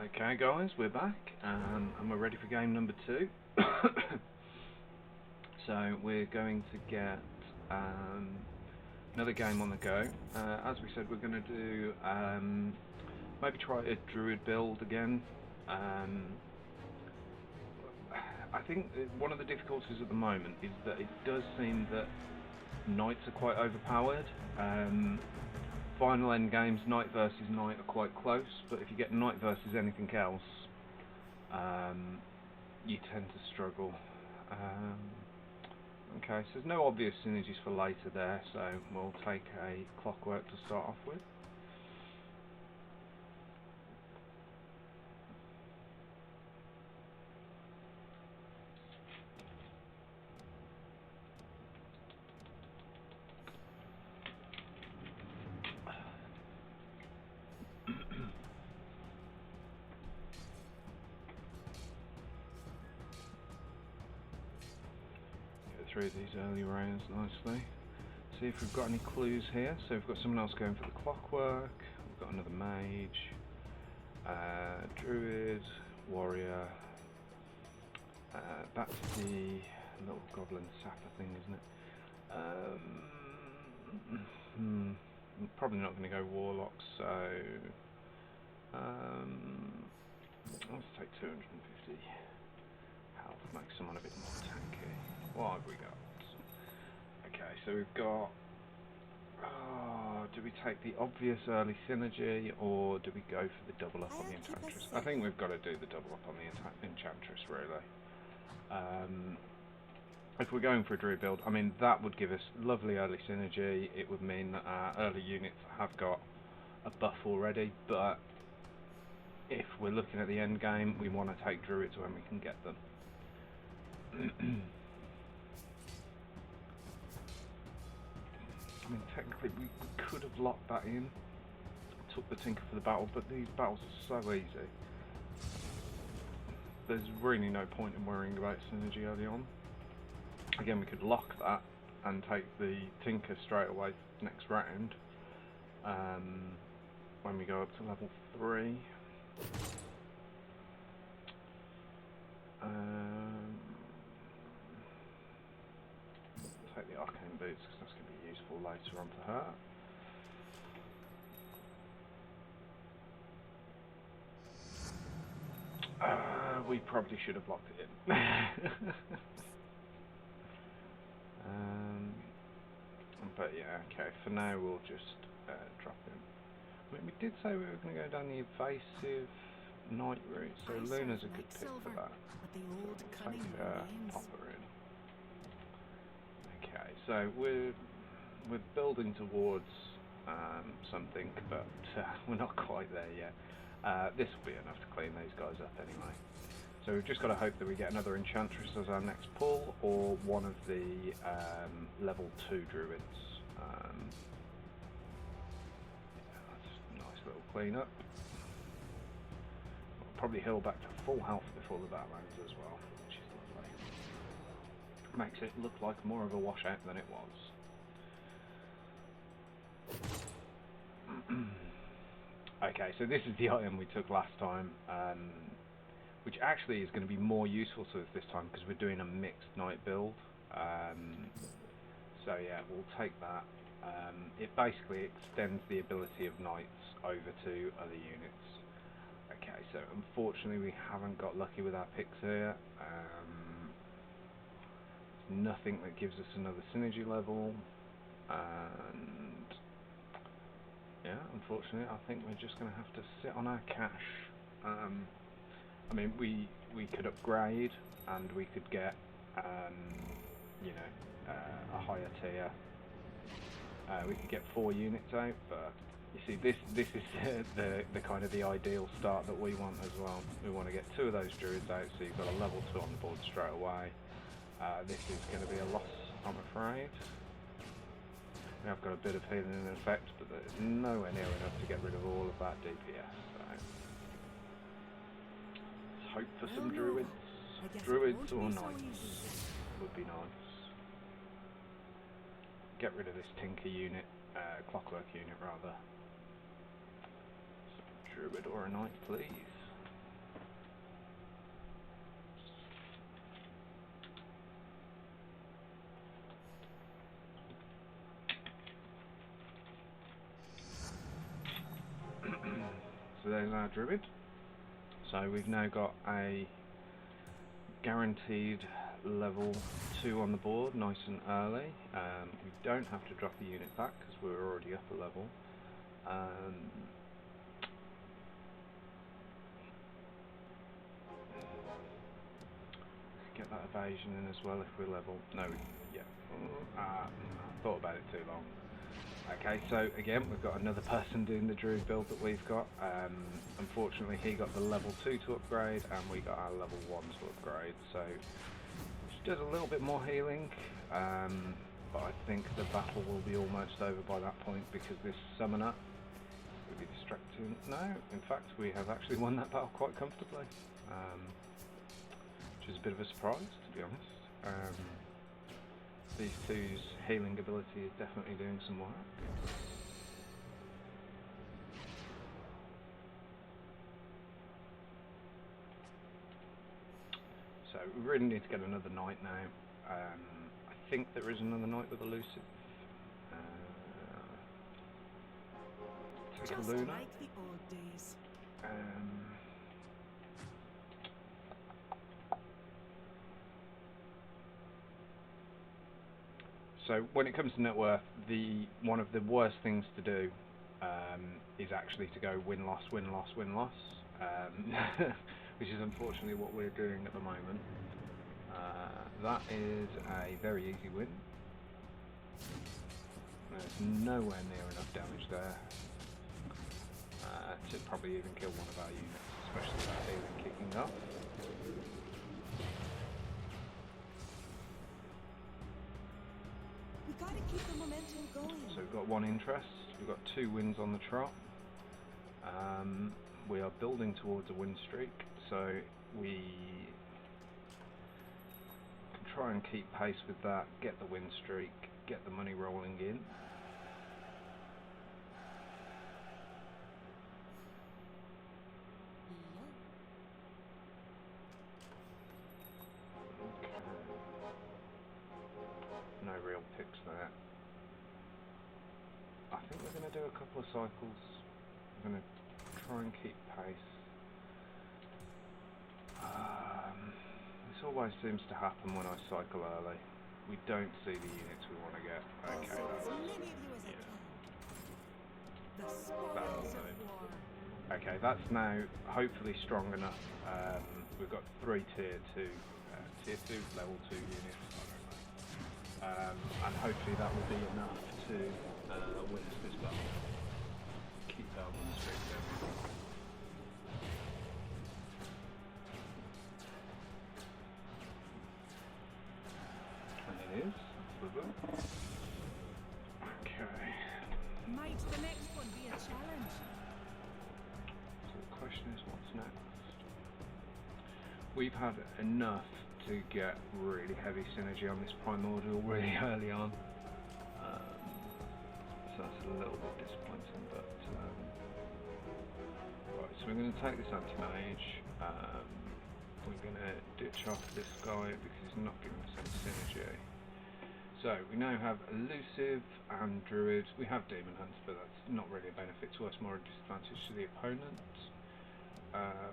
Okay guys, we're back, and we're ready for game number 2. So we're going to get another game on the go. As we said, we're going to do maybe try a druid build again. I think one of the difficulties at the moment is that it does seem that knights are quite overpowered. Final end games, knight versus knight, are quite close, but if you get knight versus anything else, you tend to struggle. Okay, so there's no obvious synergies for later there, so we'll take a clockwork to start off with. Through these early rounds nicely. See if we've got any clues here. So we've got someone else going for the clockwork. We've got another mage, druid, warrior. That's the little goblin sapper thing, isn't it? I'm probably not going to go warlock, so let's take 250 health, make someone a bit more tanky. What have we got? Okay, so we've got... do we take the obvious early synergy, or do we go for the double up on the Enchantress? I think we've got to do the double up on the Enchantress, really. If we're going for a druid build, I mean, that would give us lovely early synergy. It would mean that our early units have got a buff already, but if we're looking at the end game, we want to take druids when we can get them. I mean, technically we could have locked that in, took the Tinker for the battle, but these battles are so easy. There's really no point in worrying about synergy early on. Again, we could lock that and take the Tinker straight away next round, when we go up to level 3. Take the arcane boots because that's going to be useful later on for her. We probably should have locked it in. But yeah, okay, for now we'll just drop him. I mean, we did say we were going to go down the evasive knight route, so Luna's a good pick for that. So we'll take Popper in. Okay, so we're building towards something, but we're not quite there yet. This will be enough to clean these guys up anyway. So we've just got to hope that we get another Enchantress as our next pull, or one of the level 2 druids. Yeah, that's a nice little clean up. We'll probably heal back to full health before the battle ends as well, which is lovely. Makes it look like more of a washout than it was. Okay, so this is the item we took last time, which actually is going to be more useful to us this time because we're doing a mixed knight build. So yeah, we'll take that. It basically extends the ability of knights over to other units. Okay, so unfortunately we haven't got lucky with our picks here. Nothing that gives us another synergy level, and yeah, unfortunately I think we're just going to have to sit on our cash. I mean, we could upgrade and we could get, you know, a higher tier. We could get 4 units out, but you see, this is the kind of the ideal start that we want as well. We want to get 2 of those druids out, so you've got a level 2 on the board straight away. This is going to be a loss, I'm afraid. We have got a bit of healing in effect, but there's nowhere near enough to get rid of all of that DPS. So let's hope for some druids. Druids or knights would be nice. Get rid of this Tinker unit, clockwork unit rather. So druid or a knight, please. so there's our druid. So we've now got a guaranteed level 2 on the board, nice and early. We don't have to drop a unit back because we're already up a level. Get that evasion in as well if we're level. No, yeah. I thought about it too long. Okay, so again, we've got another person doing the druid build that we've got. Unfortunately, he got the level 2 to upgrade, and we got our level 1 to upgrade. So, which does a little bit more healing, but I think the battle will be almost over by that point because this summoner will be distracting. No, in fact, we have actually won that battle quite comfortably. Which is a bit of a surprise, to be honest. These two's healing ability is definitely doing some work. So we really need to get another knight now. I think there is another knight with elusive. Take a Luna. Like the old days. So when it comes to net worth, one of the worst things to do is actually to go win-loss, win-loss, win-loss, which is unfortunately what we're doing at the moment. That is a very easy win. There's nowhere near enough damage there to probably even kill one of our units, especially with that healing kicking up. We gotta keep the momentum going. So we've got one interest, we've got 2 wins on the trot. We are building towards a win streak, so we can try and keep pace with that, get the win streak, get the money rolling in. No real picks there. I think we're going to do a couple of cycles. We're going to try and keep pace. This always seems to happen when I cycle early. We don't see the units we want to get. Okay, that'll do. Okay, that's now hopefully strong enough. We've got 3 tier 2 level 2 units. And hopefully that will be enough to win us this battle. Keep our win streak going. And it is. Okay. Might the next one be a challenge? So the question is, what's next? We've had enough to get really heavy synergy on this primordial really early on, so that's a little bit disappointing, but right, so we're going to take this anti-mage, we're going to ditch off this guy because he's not giving us any synergy. So we now have elusive and druid. We have demon hunter, but that's not really a benefit to us, more a disadvantage to the opponent.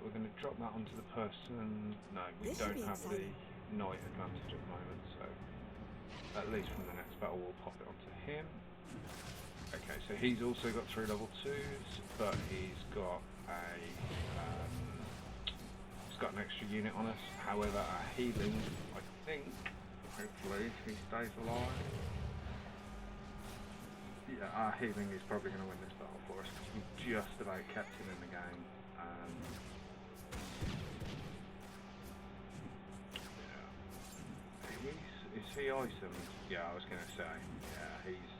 We're going to drop that onto the person. No, we don't have the knight advantage at the moment, so at least from the next battle we'll pop it onto him. Okay, so he's also got 3 level 2s, but he's got an extra unit on us. However, our healing, I think, hopefully, if he stays alive, yeah, our healing is probably going to win this battle for us because we just about kept him in the game. Is he itemed? Yeah, I was going to say. Yeah, he's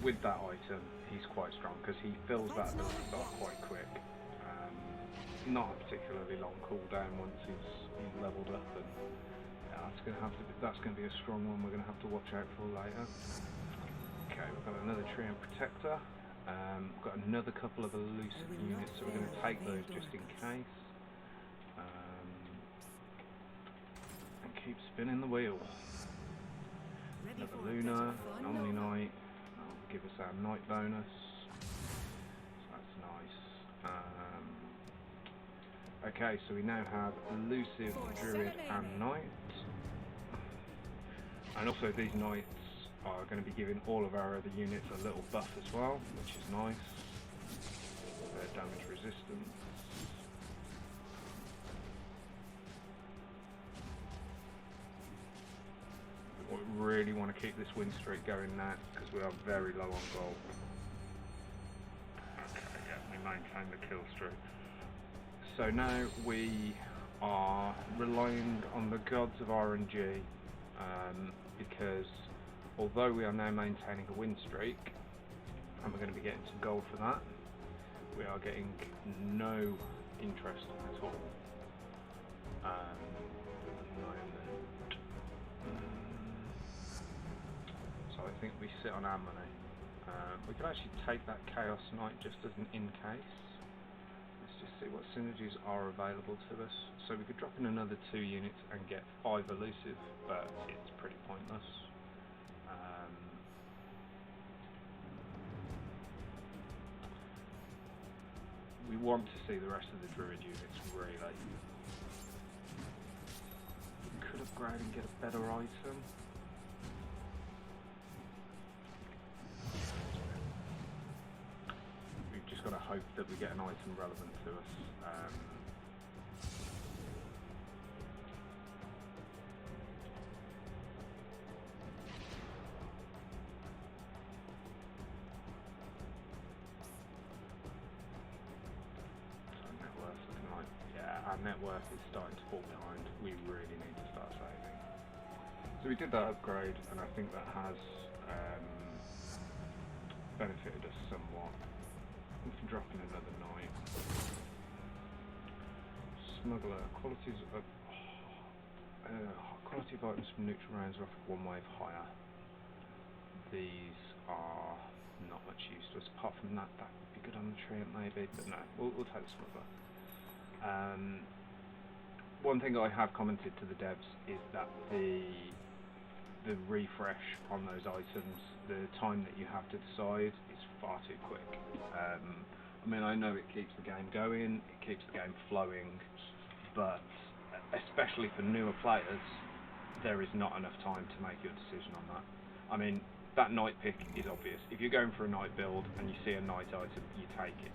with that item. He's quite strong because he fills that ability bar quite quick. Not a particularly long cooldown once he's leveled up, and yeah, that's going to be a strong one. We're going to have to watch out for later. Okay, we've got another Treant Protector. We've got another couple of elusive units, so we're going to take those just in case. And keep spinning the wheel. Another Luna, an Omni Knight. That'll give us our Knight bonus. So that's nice. Okay, so we now have Elusive, Druid and Knight. And also these Knights are going to be giving all of our other units a little buff as well, which is nice. Their damage resistance. We really want to keep this win streak going now, because we are very low on gold. Okay, yeah, we maintain the kill streak. So now we are relying on the gods of RNG, because although we are now maintaining a win streak, and we're going to be getting some gold for that, we are getting no interest at all. At the moment. So I think we sit on our money. We could actually take that Chaos Knight just as an in case. Just see what synergies are available to us. So we could drop in another 2 units and get 5 elusive, but it's pretty pointless. We want to see the rest of the Druid units really. We could upgrade and get a better item. Just got to hope that we get an item relevant to us. So net worth looking like, yeah, our net worth is starting to fall behind. We really need to start saving. So we did that upgrade, and I think that has benefited us somewhat. We can drop in another Knight. Smuggler, quality of items from neutral rounds are offered 1 wave higher. These are not much use to us. Apart from that, that would be good on the Treant maybe, but no, we'll take the Smuggler. One thing I have commented to the devs is that the refresh on those items, the time that you have to decide is far too quick. I mean, I know it keeps the game going, it keeps the game flowing, but especially for newer players, there is not enough time to make your decision on that. I mean, that Knight pick is obvious. If you're going for a Knight build and you see a Knight item, you take it.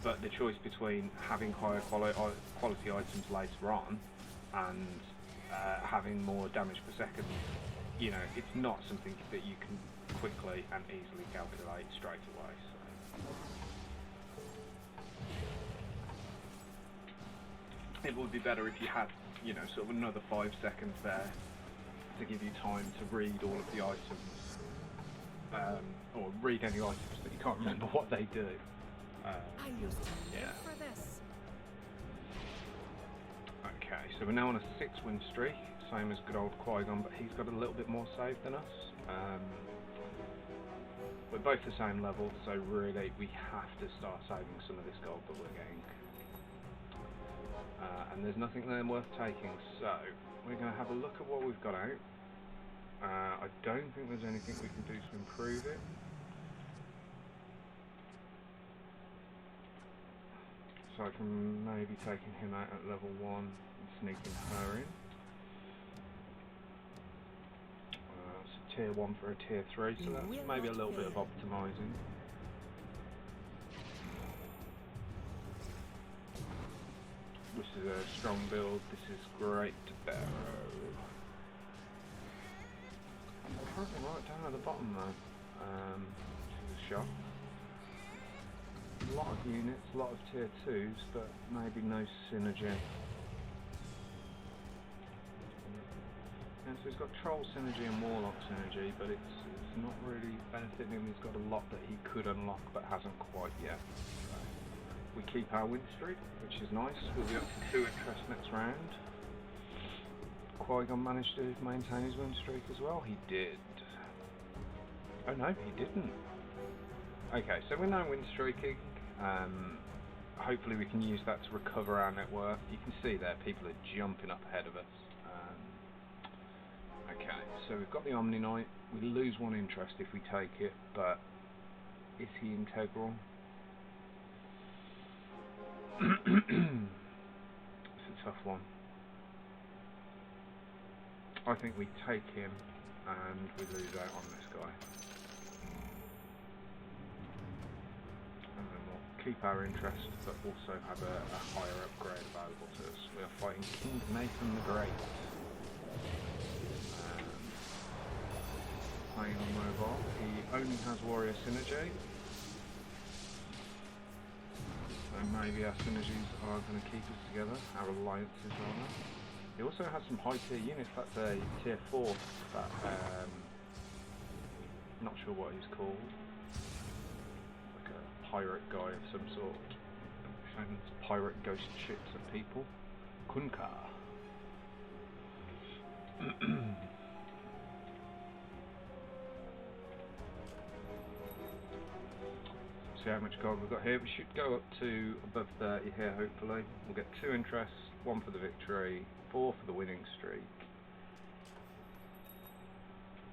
But the choice between having higher quality items later on and having more damage per second, you know, it's not something that you can quickly and easily calculate straight away. So it would be better if you had, you know, sort of another 5 seconds there to give you time to read all of the items, or read any items that you can't remember what they do. I used to live for this. Okay, so we're now on a 6-win streak, same as good old Qui-Gon, but he's got a little bit more save than us. We're both the same level, so really we have to start saving some of this gold that we're getting. And there's nothing there worth taking, so we're going to have a look at what we've got out. I don't think there's anything we can do to improve it. So I can maybe taking him out at level 1 and sneaking her in. It's a tier 1 for a tier 3, so that's maybe a little bit of optimising. This is a strong build, this is great barrow. Currently right down at the bottom though, which is a shock. A lot of units, a lot of tier 2s, but maybe no synergy. And so he's got Troll synergy and Warlock synergy, but it's not really benefiting him. He's got a lot that he could unlock, but hasn't quite yet. So we keep our win streak, which is nice. We'll be up to 2 interest next round. Qui-Gon managed to maintain his win streak as well. He did. Oh no, he didn't. Okay, so we're now win streaking. Hopefully we can use that to recover our net worth. You can see there, people are jumping up ahead of us. Okay, so we've got the Omni Knight. We lose 1 interest if we take it, but is he integral? It's a tough one. I think we take him and we lose out on this guy. And then we'll keep our interest, but also have a higher upgrade available to us. We are fighting King Nathan the Great. Playing on mobile. He only has warrior synergy. So maybe our synergies are going to keep us together, our alliances rather. He also has some high tier units. That's a tier 4. That, not sure what he's called. Like a pirate guy of some sort. Showing pirate ghost ships at people. Kunka. See how much gold we've got here. We should go up to above 30 here, hopefully. We'll get 2 interests, 1 for the victory, 4 for the winning streak.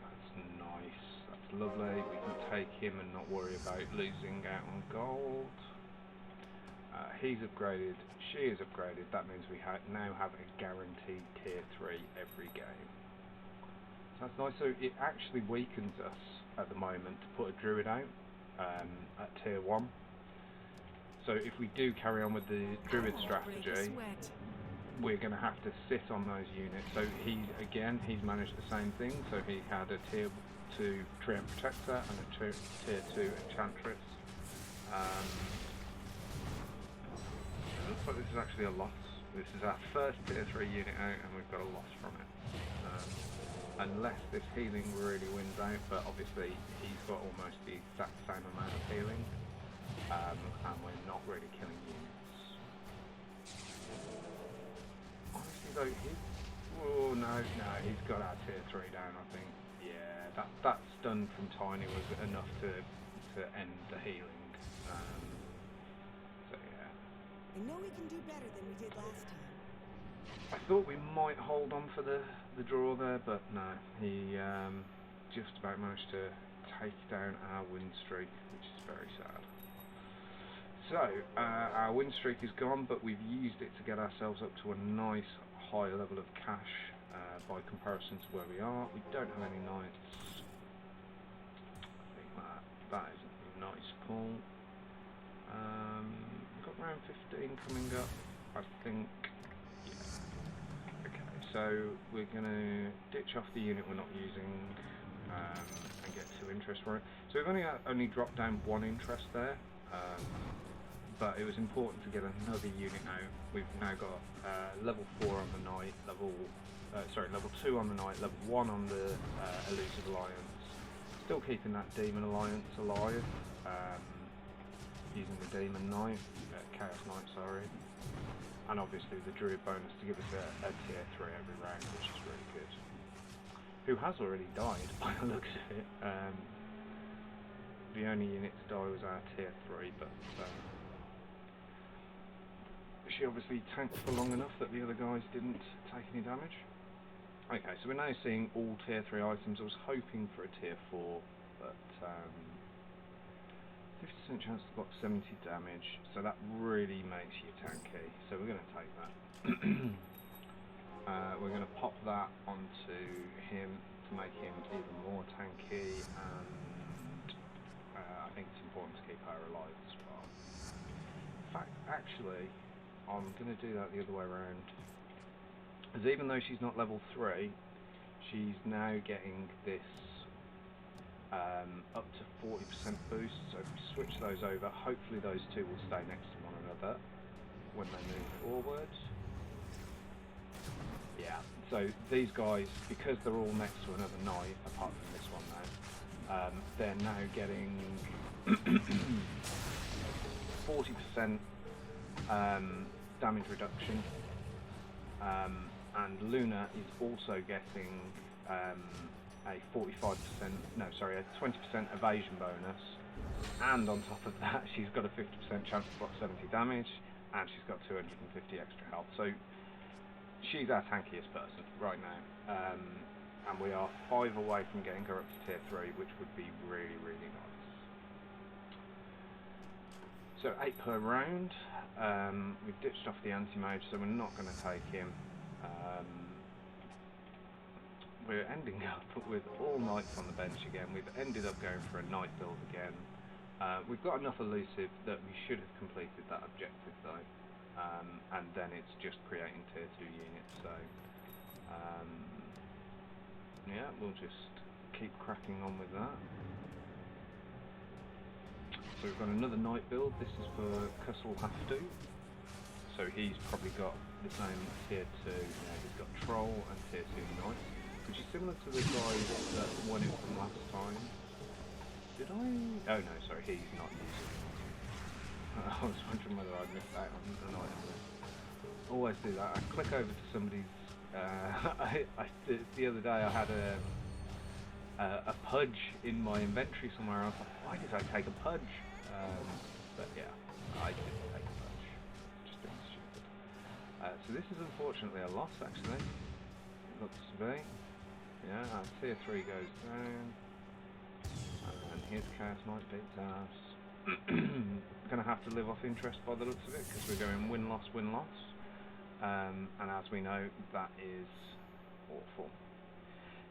That's nice. That's lovely. We can take him and not worry about losing out on gold. He's upgraded. She is upgraded. That means we now have a guaranteed tier 3 every game. So that's nice. So it actually weakens us at the moment to put a druid out. At tier 1. So if we do carry on with the druid strategy, we're going to have to sit on those units. So he's managed the same thing. So he had a tier 2 Treant Protector and a tier 2 Enchantress. It looks like this is actually a loss. This is our first tier 3 unit out and we've got a loss from it. Unless this healing really wins out, but obviously he's got almost the exact same amount of healing, and we're not really killing units. Honestly though, he's got our tier 3 down, I think. Yeah, that stun from Tiny was enough to end the healing. So yeah. I know we can do better than we did last time. I thought we might hold on for the draw there, but no, he just about managed to take down our win streak, which is very sad. So, our win streak is gone, but we've used it to get ourselves up to a nice high level of cash by comparison to where we are. We don't have any knights. I think that is a nice pull. We've got round 15 coming up, I think. So we're going to ditch off the unit we're not using and get 2 interest for it. So we've only dropped down 1 interest there, but it was important to get another unit out. We've now got level 4 on the knight, level 2 on the knight, level 1 on the elusive alliance. Still keeping that demon alliance alive, using the demon knight, chaos knight, sorry. And obviously the druid bonus to give us a tier 3 every round, which is really good. Who has already died by the looks of it. The only unit to die was our tier 3, but she obviously tanked for long enough that the other guys didn't take any damage. Okay, so we're now seeing all tier 3 items. I was hoping for a tier 4, but 50% chance to block 70 damage, so that really makes you tanky, so we're going to take that. We're going to pop that onto him to make him even more tanky, and I think it's important to keep her alive as well. In fact, actually, I'm going to do that the other way around, because even though she's not level 3, she's now getting this up to 40% boost, so if we switch those over, hopefully those 2 will stay next to one another when they move forward. Yeah, so these guys, because they're all next to another knight, apart from this one now, they're now getting 40% damage reduction, and Luna is also getting a 20% evasion bonus, and on top of that she's got a 50% chance to block 70 damage, and she's got 250 extra health, so she's our tankiest person right now, and we are 5 away from getting her up to tier 3, which would be really, really nice. So 8 per round. We've ditched off the anti-mage, so we're not going to take him. We're ending up with all knights on the bench again. We've ended up going for a knight build again. We've got enough elusive that we should have completed that objective though. And then it's just creating tier 2 units, so yeah, we'll just keep cracking on with that. So we've got another knight build. This is for Cussel Haftu. So he's probably got the same tier 2, he's got Troll and tier 2 knights, which is similar to the guys that won it from last time. Did I? Oh no, sorry, he's not using it. I was wondering whether I'd missed out on an item. Always do that. I click over to somebody's. The other day I had a pudge in my inventory somewhere. I was like, why did I take a pudge? But yeah, I did take a pudge. Just being stupid. So this is unfortunately a loss, actually. It looks to be. Yeah, tier 3 goes down. And here's Chaos Knight beats us. Gonna have to live off interest by the looks of it, because we're going win-loss, win-loss. And as we know, that is awful.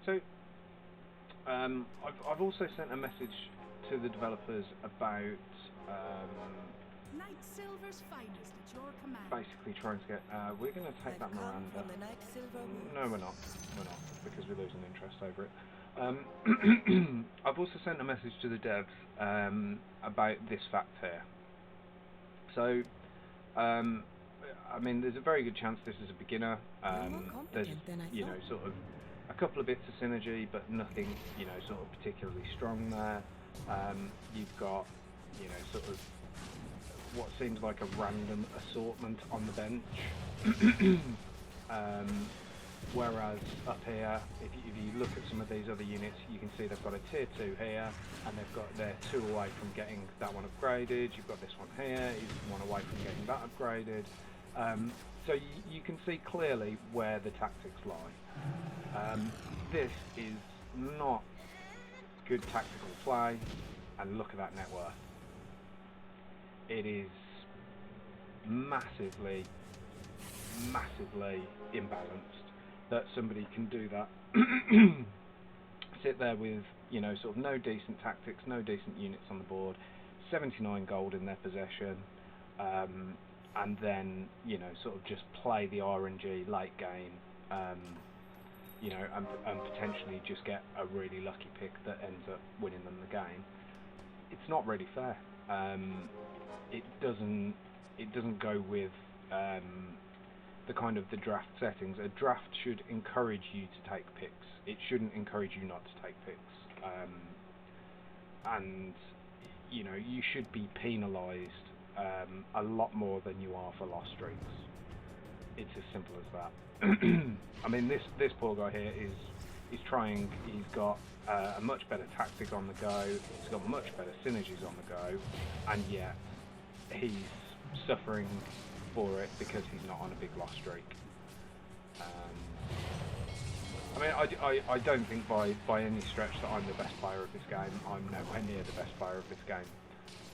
So, I've also sent a message to the developers about Knight Silver's finest at your command. basically trying to get. We're going to take that Miranda. No, we're not. We're not, because we're losing interest over it. I've also sent a message to the devs about this fact here. So, I mean, there's a very good chance this is a beginner. There's, sort of a couple of bits of synergy, but nothing, sort of particularly strong there. You've got, sort of what seems like a random assortment on the bench. Whereas up here, if you look at some of these other units, you can see they've got a tier 2 here, and they're 2 away from getting that one upgraded. You've got this one here, he's 1 away from getting that upgraded. So you can see clearly where the tactics lie. This is not good tactical play, and look at that net worth. It is massively imbalanced that somebody can do that. Sit there with, sort of no decent tactics, no decent units on the board, 79 gold in their possession, and then, sort of just play the RNG late game, and potentially just get a really lucky pick that ends up winning them the game. It's not really fair. It doesn't go with the kind of the draft settings. A draft should encourage you to take picks. It shouldn't encourage you not to take picks. And you should be penalised a lot more than you are for lost streaks. It's as simple as that. I mean, this poor guy here is trying. He's got a much better tactic on the go. He's got much better synergies on the go, and yet he's suffering for it because he's not on a big loss streak. I mean, I don't think by any stretch that I'm the best player of this game. I'm nowhere near the best player of this game.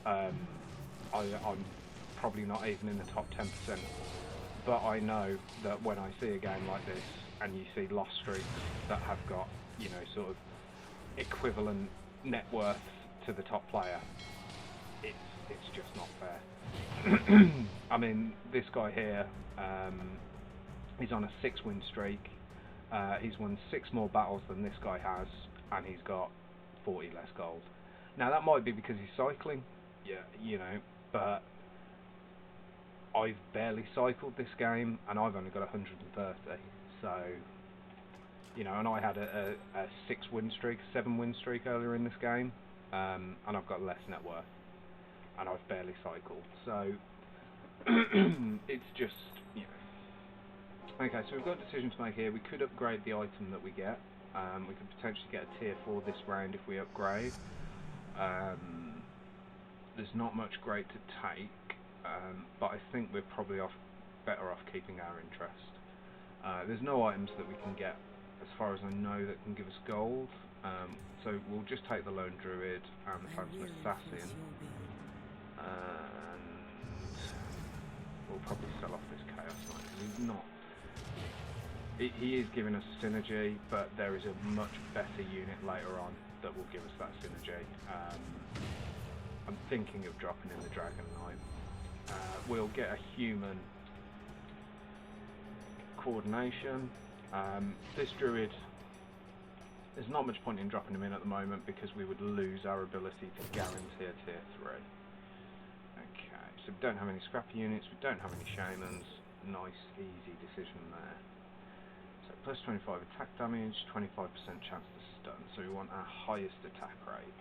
I'm probably not even in the top 10%. But I know that when I see a game like this, and you see loss streaks that have got, sort of equivalent net worth to the top player, it's just not fair. I mean, this guy here, he's on a 6-win streak. He's won 6 more battles than this guy has, and he's got 40 less gold. Now that might be because he's cycling, yeah, but I've barely cycled this game, and I've only got 130. So, and I had a 6-win streak, 7-win streak earlier in this game, and I've got less net worth, and I've barely cycled. So it's just, Okay, so we've got a decision to make here. We could upgrade the item that we get. We could potentially get a tier 4 this round if we upgrade. There's not much great to take, but I think we're probably better off keeping our interest. There's no items that we can get, as far as I know, that can give us gold. So we'll just take the Lone Druid and the Phantom Assassin. And we'll probably sell off this Chaos Knight because he's not. He is giving us synergy, but there is a much better unit later on that will give us that synergy. I'm thinking of dropping in the Dragon Knight. We'll get a human coordination. This Druid, there's not much point in dropping him in at the moment because we would lose our ability to guarantee a tier 3. Okay, so we don't have any scrappy units, we don't have any shamans. Nice, easy decision there. So plus 25 attack damage, 25% chance to stun. So we want our highest attack rate.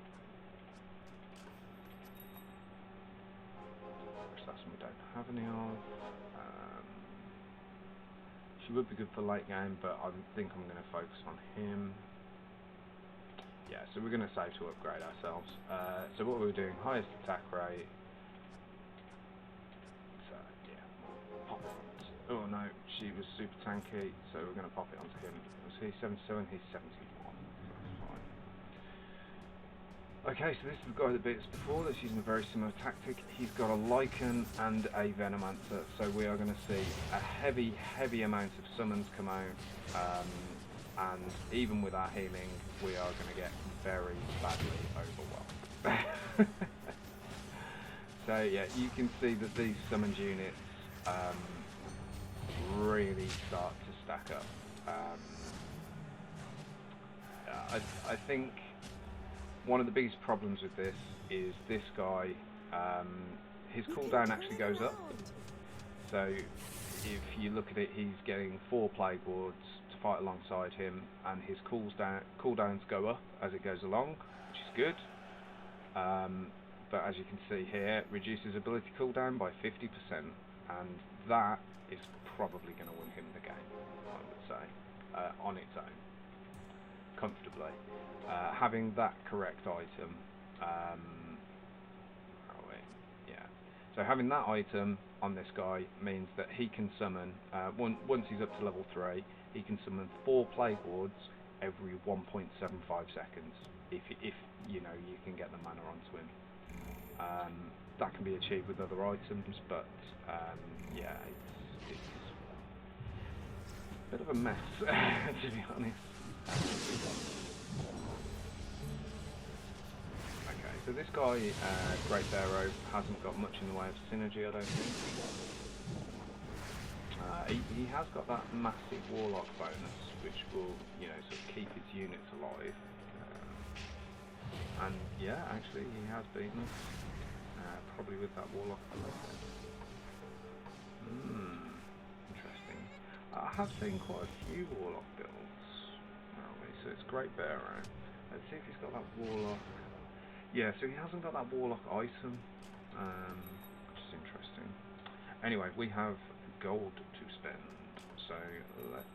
Assassin we don't have any of. She would be good for late game, but I think I'm going to focus on him. Yeah, so we're going to save to upgrade ourselves. So what we're doing, highest attack rate. So yeah, pop it on. Oh no, she was super tanky, so we're going to pop it onto him. Was he 77? He's 71. That's fine. Okay, so this is the guy that beat us before. That's using a very similar tactic. He's got a Lycan and a Venomancer, so we are going to see a heavy amount of summons come out, and even with our healing, we are going to get very badly overwhelmed. So yeah, you can see that these summoned units really start to stack up. I think one of the biggest problems with this is this guy, his cooldown actually goes up. So if you look at it, he's getting 4 Plague Wards to fight alongside him, and his cooldowns go up as it goes along, which is good. But as you can see here, reduces ability cooldown by 50%, and that is probably going to win him the game, I would say, on its own, comfortably. Having that correct item, so having that item on this guy means that he can summon, once he's up to level 3, he can summon 4 Plague Wards every 1.75 seconds, if you know, you can get the mana onto him. That can be achieved with other items, but yeah, it's a bit of a mess, to be honest. Okay, so this guy, Great Pharaoh, hasn't got much in the way of synergy, I don't think. He has got that massive Warlock bonus, which will, you know, sort of keep his units alive. And yeah, actually, he has beaten us, probably with that Warlock bonus. Interesting. I have seen quite a few Warlock builds, so it's Great Pharaoh. Let's see if he's got that Warlock. Yeah, so he hasn't got that Warlock item, which is interesting. Anyway, we have gold to spend, so let's...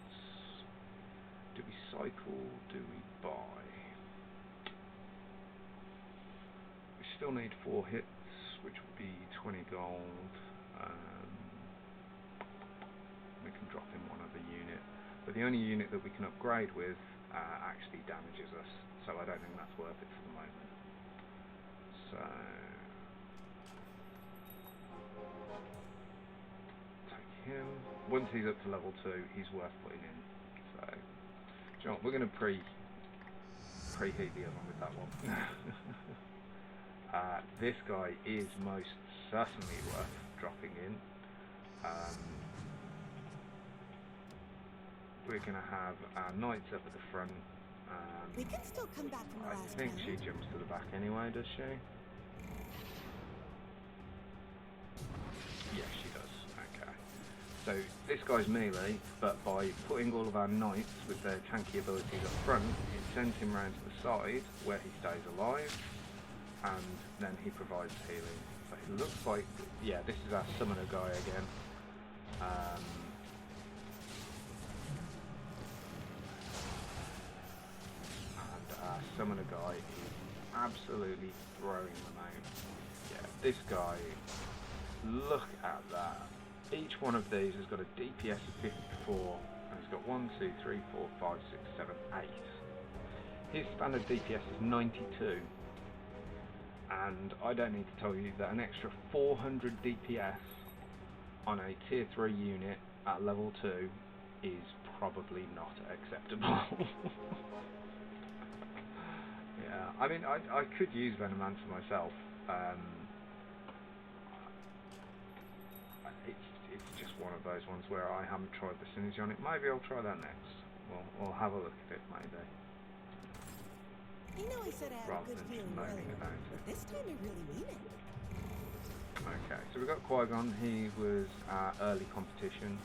do we cycle? Do we buy? We still need 4 hits, which would be 20 gold. We can drop in one other unit, but the only unit that we can upgrade with actually damages us, so I don't think that's worth it for the moment. So take him. Once he's up to level 2, he's worth putting in. So do you know what, we're going to preheat the oven with that one. This guy is most certainly worth dropping in. We're going to have our knights up at the front. We can still come back from the I last think round. she jumps to the back anyway, does she? Yes, she does. Okay. So this guy's melee, but by putting all of our knights with their tanky abilities up front, it sends him round to the side where he stays alive, and then he provides healing. So it looks like, yeah, this is our summoner guy again. Summoner guy is absolutely throwing them out. Yeah, this guy, look at that. Each one of these has got a DPS of 54, and it's got 1, 2, 3, 4, 5, 6, 7, 8. His standard DPS is 92, And I don't need to tell you that an extra 400 DPS on a tier 3 unit at level 2 is probably not acceptable. Yeah, I mean, I could use Venomancer myself. It's just one of those ones where I haven't tried the synergy on it. Maybe I'll try that next. We'll have a look at it, maybe. You know, I said I had Rather a good than feeling moaning earlier, about but it. this time I really mean it. Okay, so we've got Qui-Gon. He was at early competition.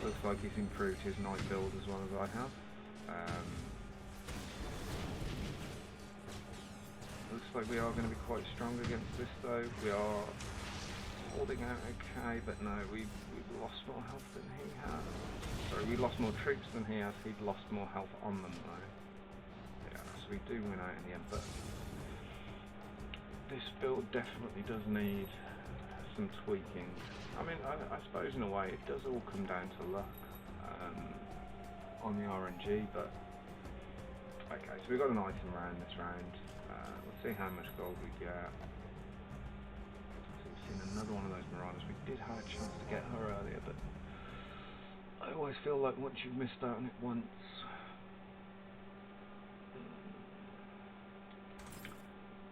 Looks like he's improved his Knight build as well as I have. Looks like we are going to be quite strong against this though. We are holding out okay, but no, we've lost more health than he has. Sorry, we lost more troops than he has. He'd lost more health on them though. Yeah, so we do win out in the end, but this build definitely does need some tweaking. I mean, I suppose in a way it does all come down to luck on the RNG, but okay, so we've got an item round this round. Let's see how much gold we get. So we've seen another one of those Marauders. We did have a chance to get her earlier, but I always feel like once you've missed out on it once,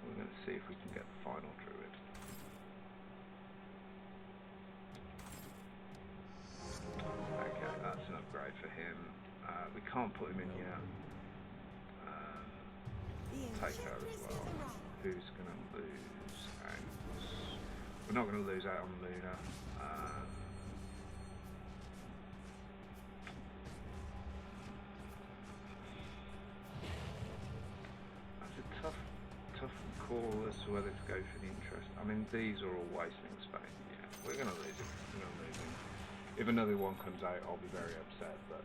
we're going to see if we can get the final druid. Okay, that's an upgrade for him. We can't put him in yet. Take her as well. Who's going to lose out? We're not going to lose out on Luna. That's a tough call as to whether to go for the interest. I mean, these are all wasting space. Yeah, we're going to lose him. We're going to lose him. If another one comes out, I'll be very upset, but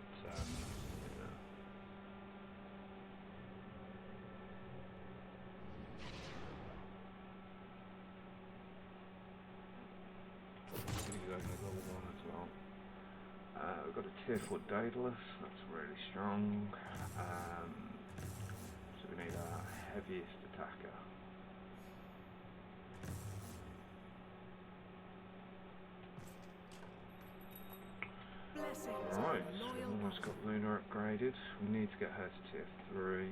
we've got a tier 4 Daedalus, that's really strong. So we need our heaviest attacker. Right, so almost got Luna upgraded. We need to get her to tier 3.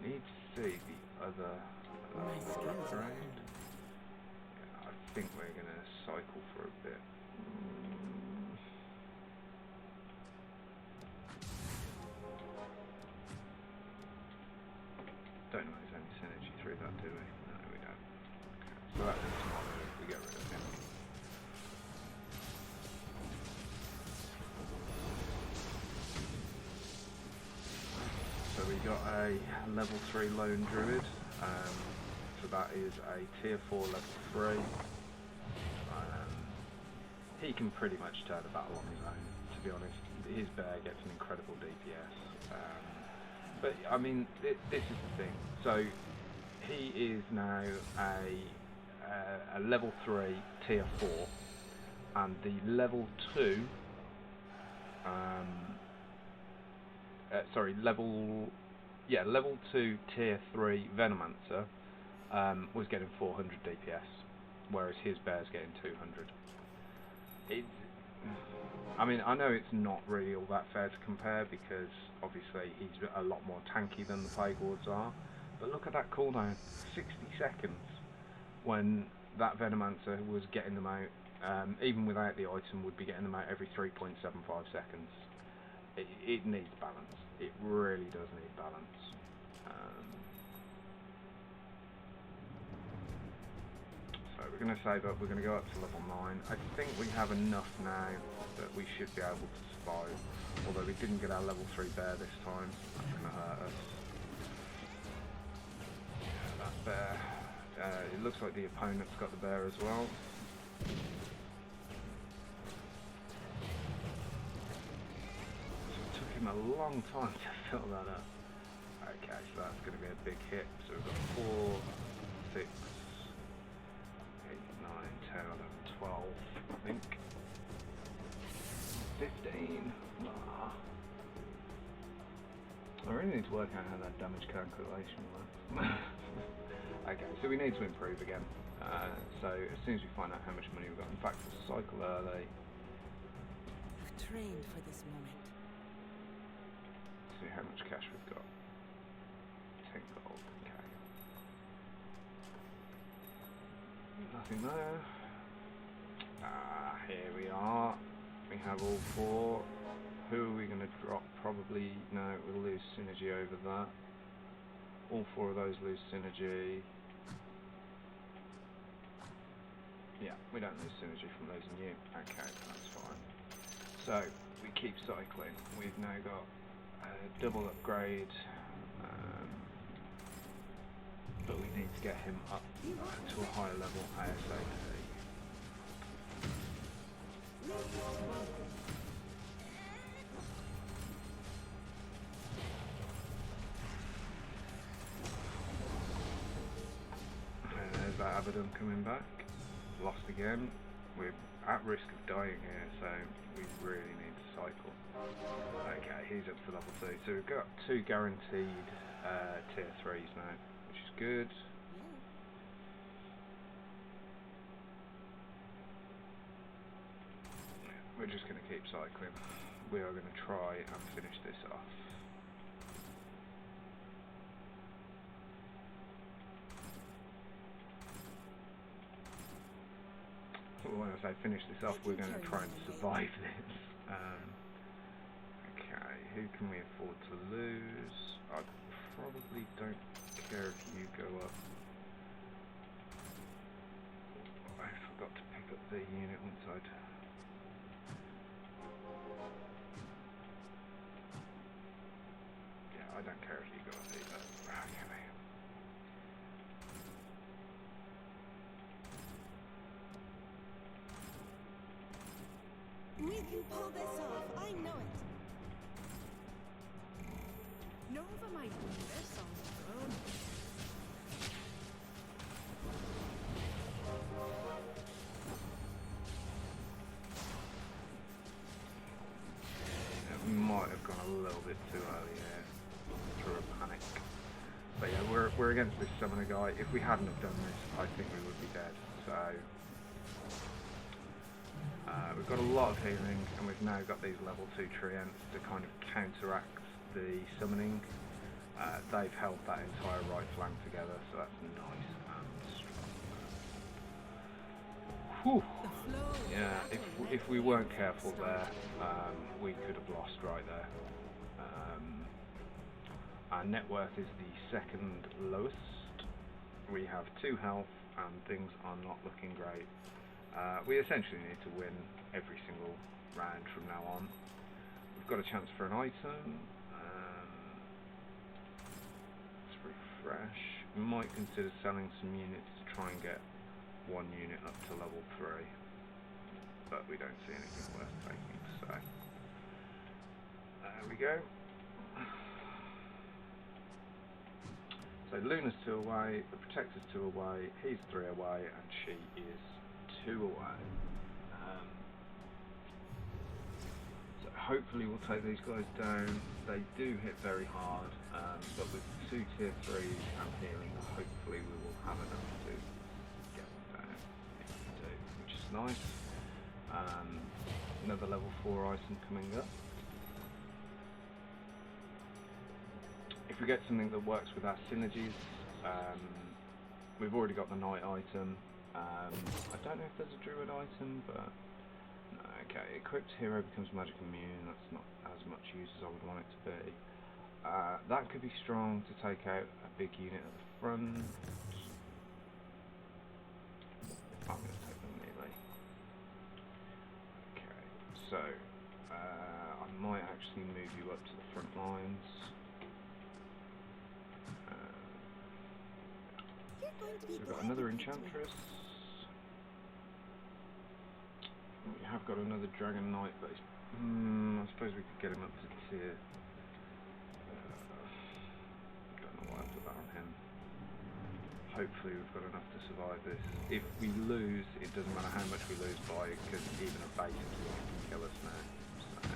Need to see the other upgrade. Yeah, I think we're going to cycle for a bit. Don't know if there's any synergy through that, do we? No, we don't. Okay. So that's a smart move. We get rid of him. So we got a level 3 lone druid. So that is a tier 4 level 3. He can pretty much turn a battle on his own, to be honest. His bear gets an incredible DPS. But, I mean, this is the thing. So, he is now a level 3 tier 4, and the level 2, level 2 tier 3 Venomancer was getting 400 DPS, whereas his bear's getting 200. I mean, I know it's not really all that fair to compare because obviously he's a lot more tanky than the Plague Wards are, but look at that cooldown, 60 seconds, when that Venomancer was getting them out, even without the item, would be getting them out every 3.75 seconds. It needs balance. It really does need balance. So we're going to save up, we're going to go up to level 9. I think we have enough now that we should be able to survive, although we didn't get our level 3 bear this time. That's going to hurt us. Yeah, that bear. It looks like the opponent's got the bear as well. So it took him a long time to fill that up. Okay, so that's going to be a big hit. So we've got 4, 6, 8, 9, 10, 11, 12, I think. 15. I really need to work out how that damage calculation works. Okay, so we need to improve again. So as soon as we find out how much money we've got, in fact, we'll cycle early. I've trained for this moment. See how much cash we've got. 10 gold, okay. Nothing there. Here we are. We have all 4. Who are we going to drop? Probably, no, we'll lose synergy over that. All 4 of those lose synergy. Yeah, we don't lose synergy from losing you. Okay, that's fine. So, we keep cycling. We've now got a double upgrade. But we need to get him up to a higher level ASAP. There's that Abaddon coming back. Lost again. We're at risk of dying here, so we really need to cycle. Okay, he's up to level 2. So we've got 2 guaranteed tier 3s now, which is good. We're just going to keep cycling. We are going to try and finish this off. When I say finish this off, we're going to try and survive this. Okay, who can we afford to lose? I probably don't care if you go up. I forgot to pick up the unit once I'd... Yeah, I don't care if you go up either. Okay. We can pull this off, I know it. Nova might win this on her own. We might have gone a little bit too early here through a panic. But yeah, we're against this summoner guy. If we hadn't have done this, I think we would be dead. So we've got a lot of healing, and we've now got these level 2 treants to kind of counteract the summoning. They've held that entire right flank together, so that's nice and strong. Whew. Yeah, if we weren't careful there, we could have lost right there. Our net worth is the 2nd lowest. We have 2 health, and things are not looking great. We essentially need to win every single round from now on. We've got a chance for an item. Let's refresh. We might consider selling some units to try and get 1 unit up to level 3. But we don't see anything worth taking, so there we go. So Luna's 2 away, the Protector's 2 away, he's 3 away, and she is 2 away. So hopefully we'll take these guys down. They do hit very hard, but with 2 tier 3s and healing, hopefully we will have enough to get them down, if we do, which is nice. Another level 4 item coming up. If we get something that works with our synergies, we've already got the Knight item. I don't know if there's a Druid item, but no, okay. Equipped hero becomes magic immune. That's not as much use as I would want it to be. That could be strong to take out a big unit at the front. I'm going to take them melee. Okay, so I might actually move you up to the front lines. So we've got another Enchantress. We have got another Dragon Knight, but it's, I suppose we could get him up to tier. Don't know why I put that on him. Hopefully we've got enough to survive this. If we lose, it doesn't matter how much we lose by, because even a basic unit can kill us now. So.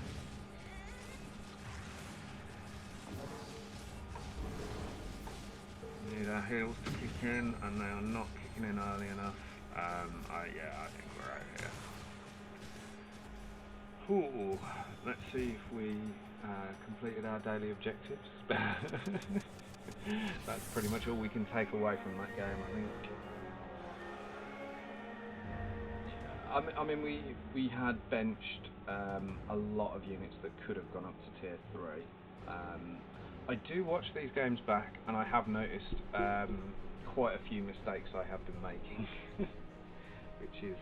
Need a our heals to kick in, and they are not kicking in early enough. Yeah, I think we're out here. Ooh, let's see if we completed our daily objectives. That's pretty much all we can take away from that game, I think. I mean, we had benched a lot of units that could have gone up to tier 3. I do watch these games back, and I have noticed quite a few mistakes I have been making, which is,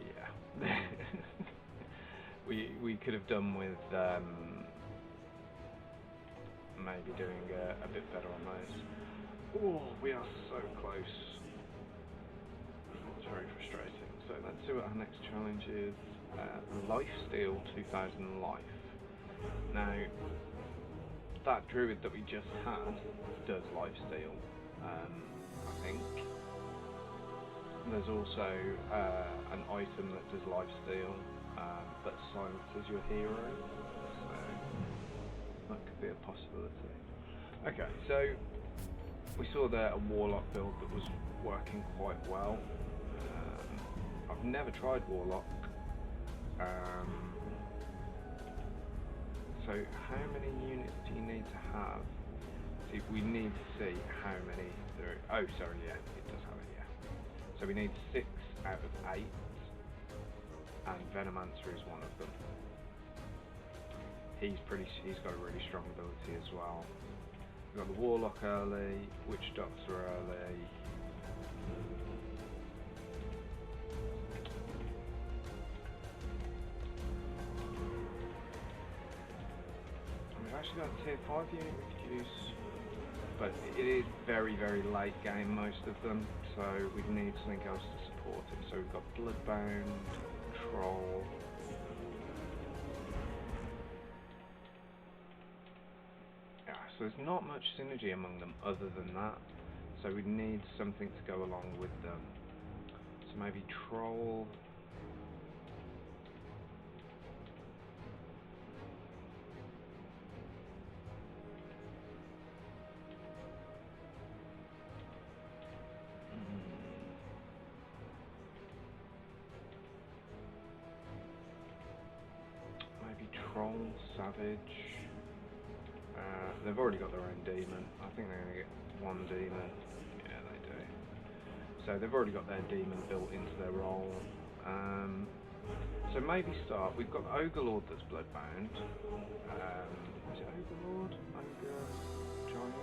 yeah. we could have done with maybe doing a bit better on those. Oh, we are so close. It's very frustrating. So let's see what our next challenge is. Lifesteal 2000 life. Now, that druid that we just had does lifesteal, I think. There's also an item that does lifesteal, but silences your hero, so that could be a possibility. Okay, so we saw there a warlock build that was working quite well. I've never tried warlock. So how many units do you need to have? See, we need to see how many there are. Oh, sorry, yeah, it does have it, yeah. So we need 6 out of 8, and Venomancer is one of them. He's got a really strong ability as well. We've got the Warlock early, Witch Doctor early. We've actually got a tier 5 unit we could use, but it is very, very late game, most of them, so we need something else to support it. So we've got Bloodbound, Troll. Yeah, so there's not much synergy among them other than that, so we need something to go along with them. So maybe Troll. Troll, Savage. They've already got their own demon. I think they're going to get one demon. Yeah, they do. So they've already got their demon built into their role. So maybe start. We've got Underlords that's Bloodbound. Is it Underlord? Ogre Giant?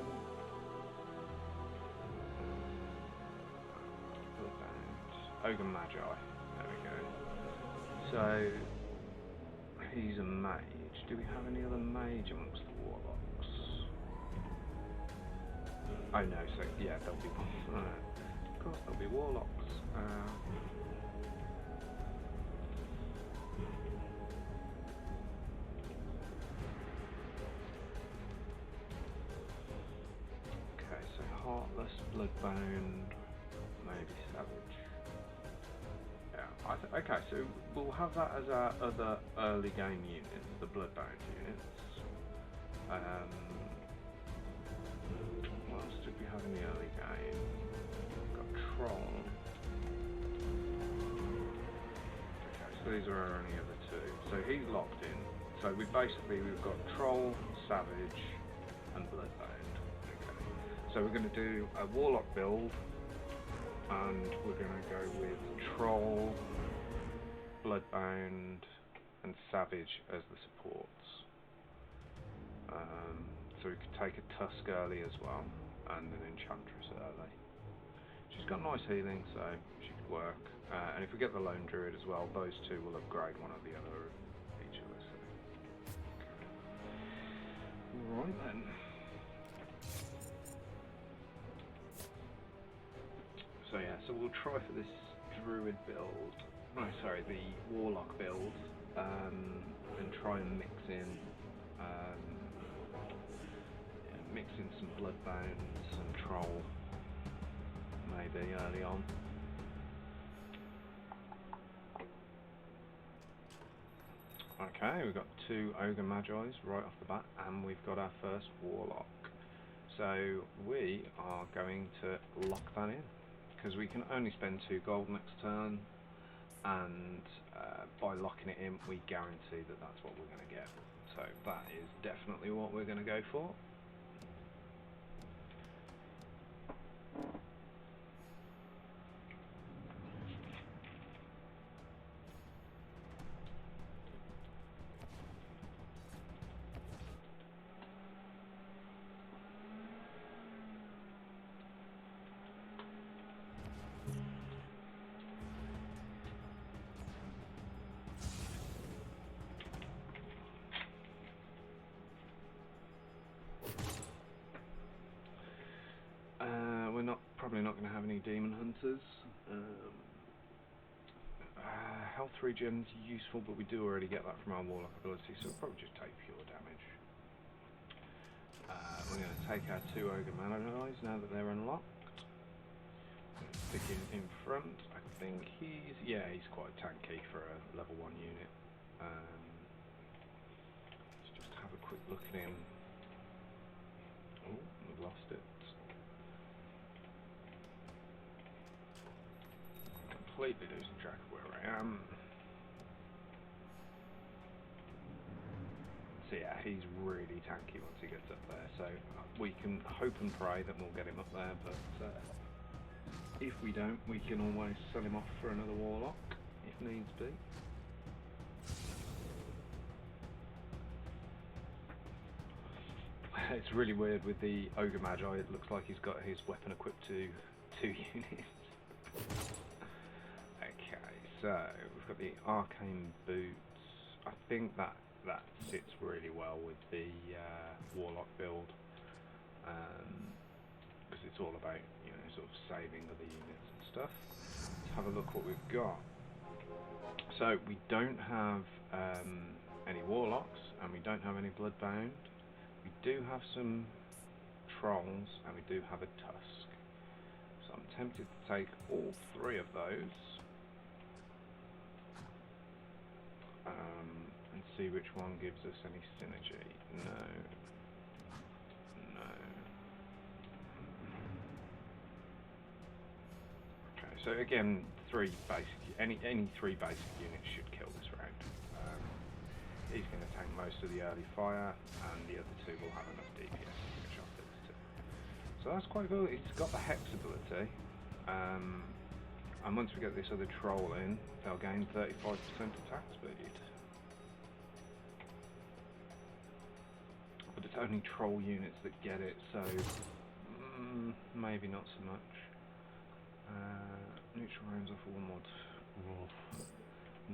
Bloodbound. Ogre Magi. There we go. So he's a mage. Do we have any other mage amongst the warlocks? Oh no, so yeah, there'll be one. Of course there'll be warlocks. Okay, so Heartless, Bloodbound, maybe Savage. Okay, so we'll have that as our other early game units, the Bloodbound units. What else did we have in the early game? We've got Troll. Okay, so these are our only other two. So he's locked in. So we've got Troll, Savage, and Bloodbound. Okay. So we're going to do a Warlock build, and we're going to go with Troll, Bloodbound, and Savage as the supports. So we could take a Tusk early as well, and an Enchantress early. She's got nice healing, so she could work. And if we get the Lone Druid as well, those two will upgrade one or the other of each of us. Right then. So yeah, so we'll try for this Druid build. No, sorry, the Warlock build, and try and mix in some Bloodbound, some Troll, maybe early on. Okay, we've got 2 Ogre Magi's right off the bat, and we've got our first Warlock. so we are going to lock that in, because we can only spend 2 gold next turn, and by locking it in we guarantee that that's what we're going to get. So that is definitely what we're going to go for. We're probably not going to have any demon hunters. Health regen's useful, but we do already get that from our warlock ability, so we'll probably just take pure damage. We're going to take our 2 ogre mana eyes now that they're unlocked. Stick him in front. I think he's quite tanky for a level 1 unit. Let's just have a quick look at him. Oh, we've lost it. Completely losing track of where I am. So yeah, he's really tanky once he gets up there, so we can hope and pray that we'll get him up there, but if we don't, we can always sell him off for another warlock, if needs be. It's really weird with the Ogre Magi, it looks like he's got his weapon equipped to 2 units. So we've got the arcane boots. I think that sits really well with the warlock build, because it's all about, you know, sort of saving other units and stuff. Let's have a look what we've got. So we don't have any warlocks, and we don't have any bloodbound. We do have some trolls, and we do have a tusk. So I'm tempted to take all 3 of those. And see which one gives us any synergy. No. Okay, so again, 3 basic. Any 3 basic units should kill this round. He's going to tank most of the early fire, and the other 2 will have enough DPS to finish off these 2. So that's quite cool. It's got the Hex ability. And once we get this other troll in, they'll gain 35% attack speed. But it's only troll units that get it, so maybe not so much. Neutral rounds offer 1 mod.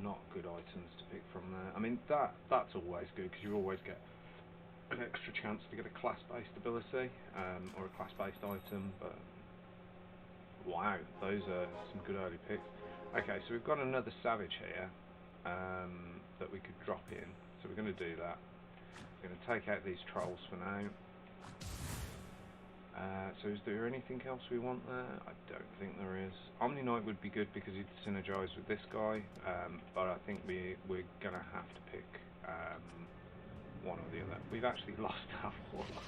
Not good items to pick from there. I mean, that's always good, because you always get an extra chance to get a class-based ability, or a class-based item, but wow, those are some good early picks. Okay, so we've got another Savage here that we could drop in, so we're going to do that. We're going to take out these trolls for now. So is there anything else we want there? I don't think there is. Omni Knight would be good because he'd synergise with this guy, but I think we're going to have to pick one or the other. We've actually lost our warlock.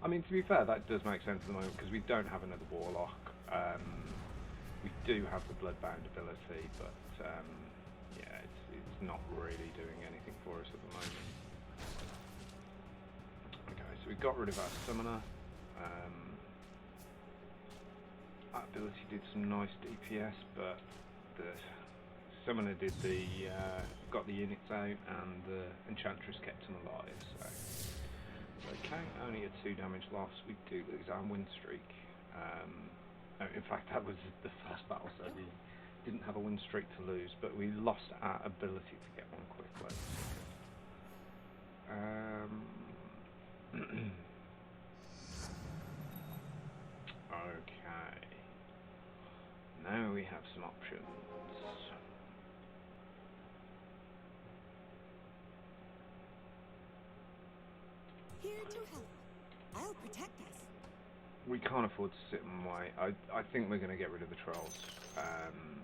I mean, to be fair, that does make sense at the moment because we don't have another warlock. We do have the bloodbound ability, but yeah, it's not really doing anything for us at the moment. Okay, so we got rid of our summoner. That ability did some nice DPS, but the summoner did got the units out, and the enchantress kept them alive. So okay, only a 2 damage loss. We do lose our win streak. In fact, that was the first battle, so we didn't have a win streak to lose, but we lost our ability to get one quickly. Okay. Now we have some options. Here to help. I'll protect us. We can't afford to sit and wait. I think we're going to get rid of the trolls. And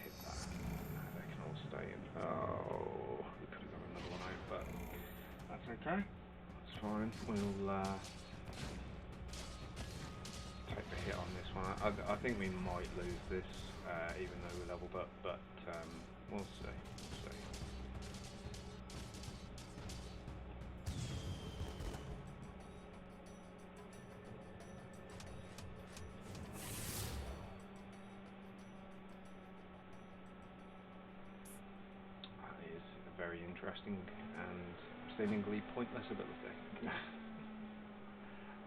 hit that. No, they can all stay in. Oh, we could have got another one out, but Okay, that's fine. We'll take the hit on this one. I think we might lose this, even though we're leveled up, but we'll see. We'll see. That is a very interesting and seemingly pointless ability.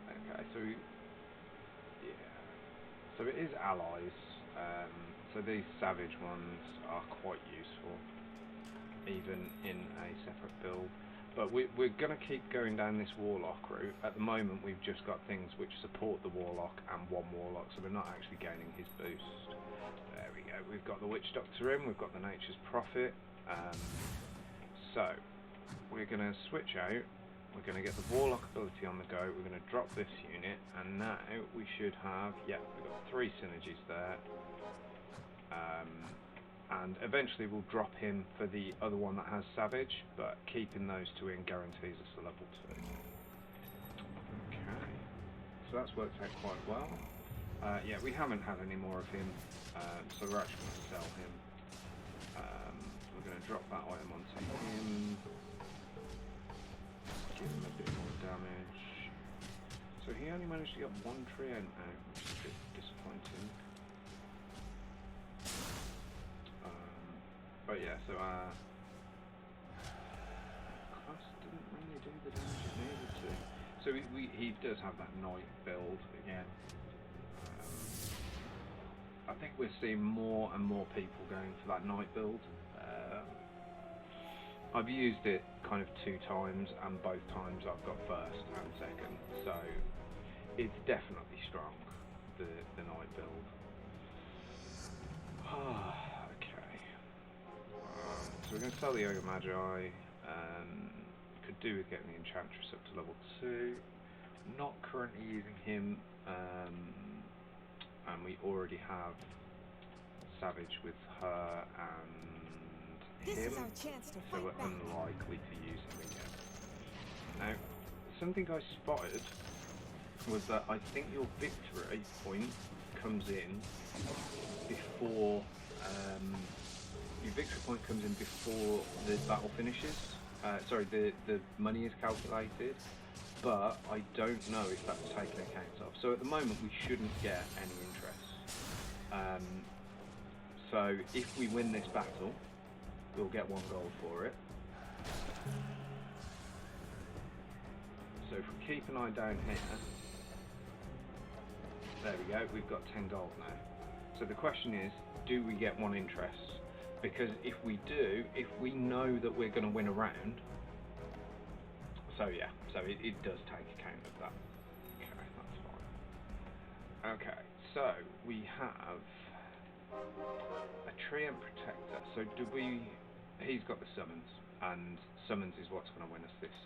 Okay, so yeah, so it is allies. So these savage ones are quite useful, even in a separate build. But we're going to keep going down this warlock route. At the moment, we've just got things which support the warlock and one warlock, so we're not actually gaining his boost. There we go. We've got the witch doctor in. We've got the nature's prophet. So we're going to switch out. We're going to get the warlock ability on the go. We're going to drop this unit, and now we should have, yeah, we've got 3 synergies there. And eventually we'll drop him for the other one that has savage, but keeping those 2 in guarantees us the level 2. Okay, so that's worked out quite well. Yeah, we haven't had any more of him, so we're actually going to sell him. We're going to drop that item onto him. Give him a bit more damage. So he only managed to get 1 treant out, which is a bit disappointing. But yeah, so class didn't really do the damage it needed to. So he does have that knight build again. I think we're seeing more and more people going for that knight build. I've used it kind of 2 times, and both times I've got first and second, so it's definitely strong, the knight build. Okay. So we're going to sell the Ogre Magi. Could do with getting the Enchantress up to level 2. Not currently using him, and we already have Savage with her and him, so we're unlikely to use him again. Now, something I spotted was that I think your victory point comes in before the battle finishes. Sorry, the money is calculated, but I don't know if that's taken account of. So at the moment we shouldn't get any interest. So if we win this battle, we'll get 1 gold for it. So if we keep an eye down here, there we go, we've got 10 gold now. So the question is, do we get 1 interest? Because if we do, if we know that we're going to win a round, so yeah, so it does take account of that. Okay, that's fine. Okay, so we have a treant protector. So do we? He's got the summons, and summons is what's going to win us this.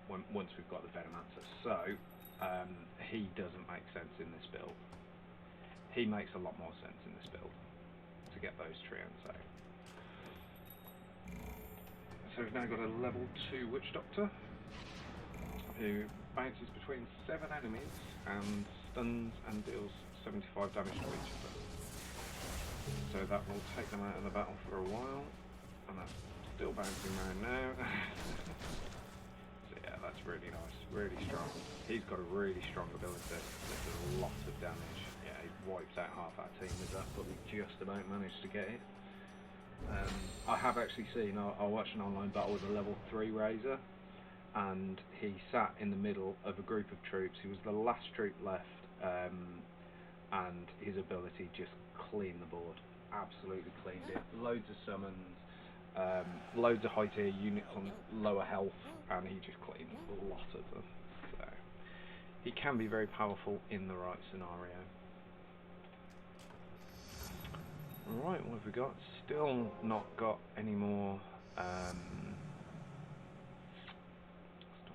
Once we've got the Venomancer, so he doesn't make sense in this build. He makes a lot more sense in this build to get those treants out. So we've now got a level 2 Witch Doctor who bounces between 7 enemies and stuns and deals 75 damage to each of them. So that will take them out of the battle for a while, and that's still bouncing around now. So yeah, that's really nice, really strong. He's got a really strong ability that does a lot of damage. Yeah, he wipes out half our team with that, but we just about managed to get it. I have actually seen, I watched an online battle with a level 3 Razor, and he sat in the middle of a group of troops. He was the last troop left, and his ability just cleaned the board. Absolutely cleaned it. Loads of summons, loads of high tier units on lower health, and he just cleaned a lot of them. So he can be very powerful in the right scenario. Right, what have we got? Still not got any more. Still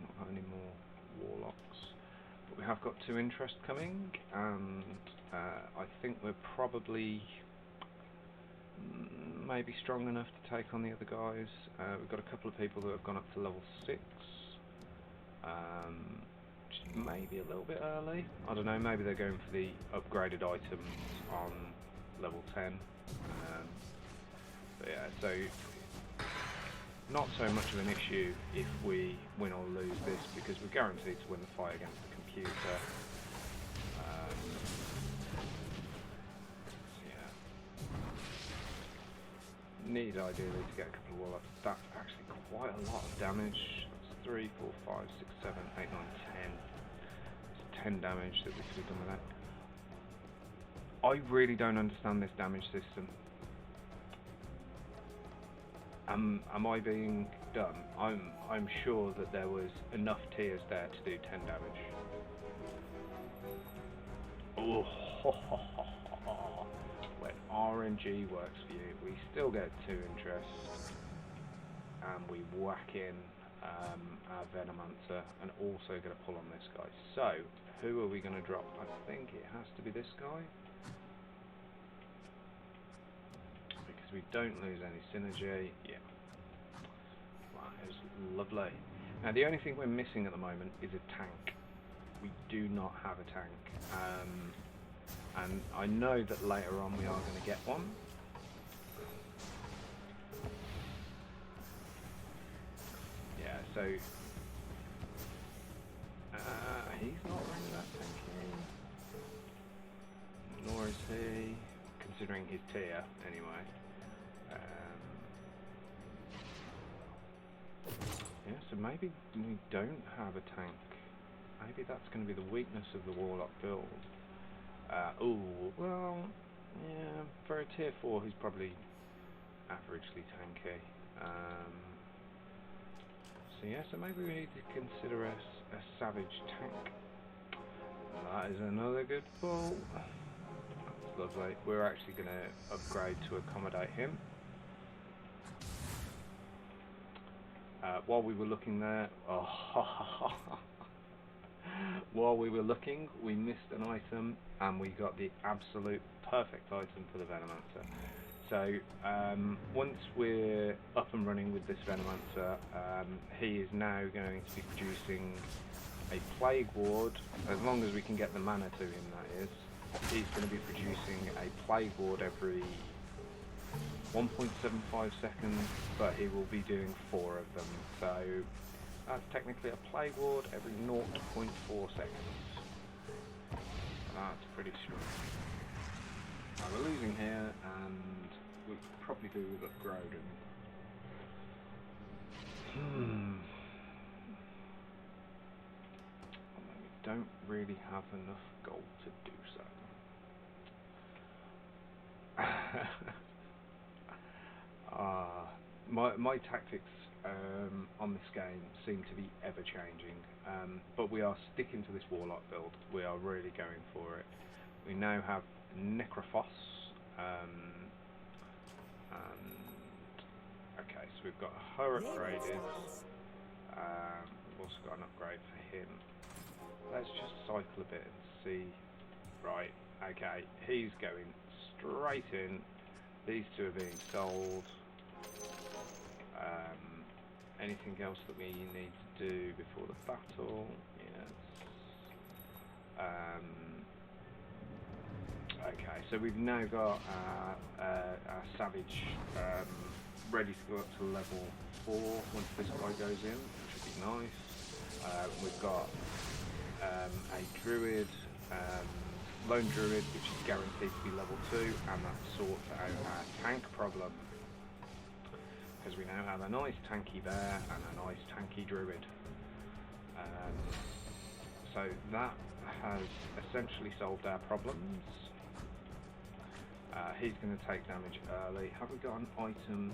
not got any more warlocks, but we have got 2 interest coming, and I think we're probably maybe strong enough to take on the other guys. We've got a couple of people that have gone up to level 6. Just maybe a little bit early. I don't know, maybe they're going for the upgraded items on level 10. But yeah, so not so much of an issue if we win or lose this, because we're guaranteed to win the fight against the computer. Need ideally to get a couple of warlocks. That's actually quite a lot of damage. That's 3, 4, 5, 6, 7, 8, 9, 10. It's 10 damage that we could have done with that. I really don't understand this damage system. Am I being dumb? I'm sure that there was enough tiers there to do 10 damage. Oh, when RNG works for you, we still get 2 interest, and we whack in our Venomancer, and also get a pull on this guy. So, who are we going to drop? I think it has to be this guy, because we don't lose any synergy. Yeah, that is lovely. Now, the only thing we're missing at the moment is a tank. We do not have a tank. And I know that later on we are going to get one. Yeah, so he's not really that tanky, nor is he, considering his tier anyway. Yeah, so maybe we don't have a tank. Maybe that's going to be the weakness of the Warlock build. Oh, well, yeah, for a tier 4 he's probably averagely tanky. So yeah, so maybe we need to consider a savage tank. That is another good pull. That's lovely. We're actually going to upgrade to accommodate him. While we were looking there, while we were looking, we missed an item, and we got the absolute perfect item for the Venomancer. So once we're up and running with this Venomancer, he is now going to be producing a Plague Ward, as long as we can get the mana to him, that is. He's going to be producing a Plague Ward every 1.75 seconds, but he will be doing 4 of them. So that's technically a Plague Ward every 0.4 seconds. That's pretty strong. Now we're losing here, and we could probably do with upgrading. We don't really have enough gold to do so. My tactics on this game seem to be ever changing, but we are sticking to this Warlock build. We are really going for it. We now have Necrophos, and okay, so we've got her upgraded. We've also got an upgrade for him. Let's just cycle a bit and see. Right, okay, he's going straight in. These 2 are being sold. Anything else that we need to do before the battle? Yes. Okay, so we've now got our Savage ready to go up to level 4 once this guy goes in, which would be nice. We've got a Druid, Lone Druid, which is guaranteed to be level 2, and that sorts out our tank problem, because we now have a nice tanky bear and a nice tanky Druid. So that has essentially solved our problems. He's going to take damage early. Have we got an item?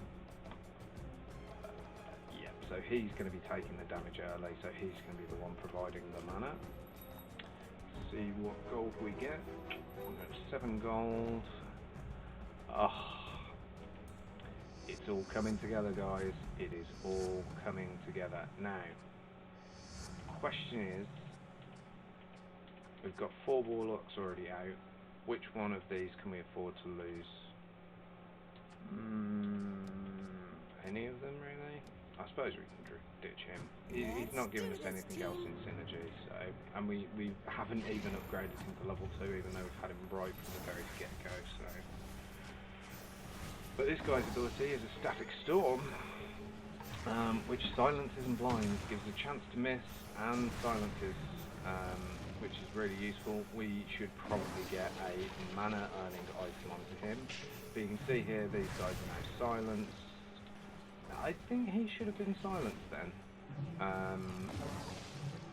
Yep, so he's going to be taking the damage early, so he's going to be the one providing the mana. See what gold we get. We've got 7 gold. It's all coming together, guys. It is all coming together. Now, question is, we've got 4 Warlocks already out. Which one of these can we afford to lose? Any of them, really? I suppose we can ditch him. He's not giving us anything else in synergy, so, and we haven't even upgraded him to level 2, even though we've had him right from the very get-go. So, but this guy's ability is a static storm, which silences and blinds, gives a chance to miss and silences, which is really useful. We should probably get a mana earning item onto him. But you can see here these guys are now silenced. I think he should have been silenced then.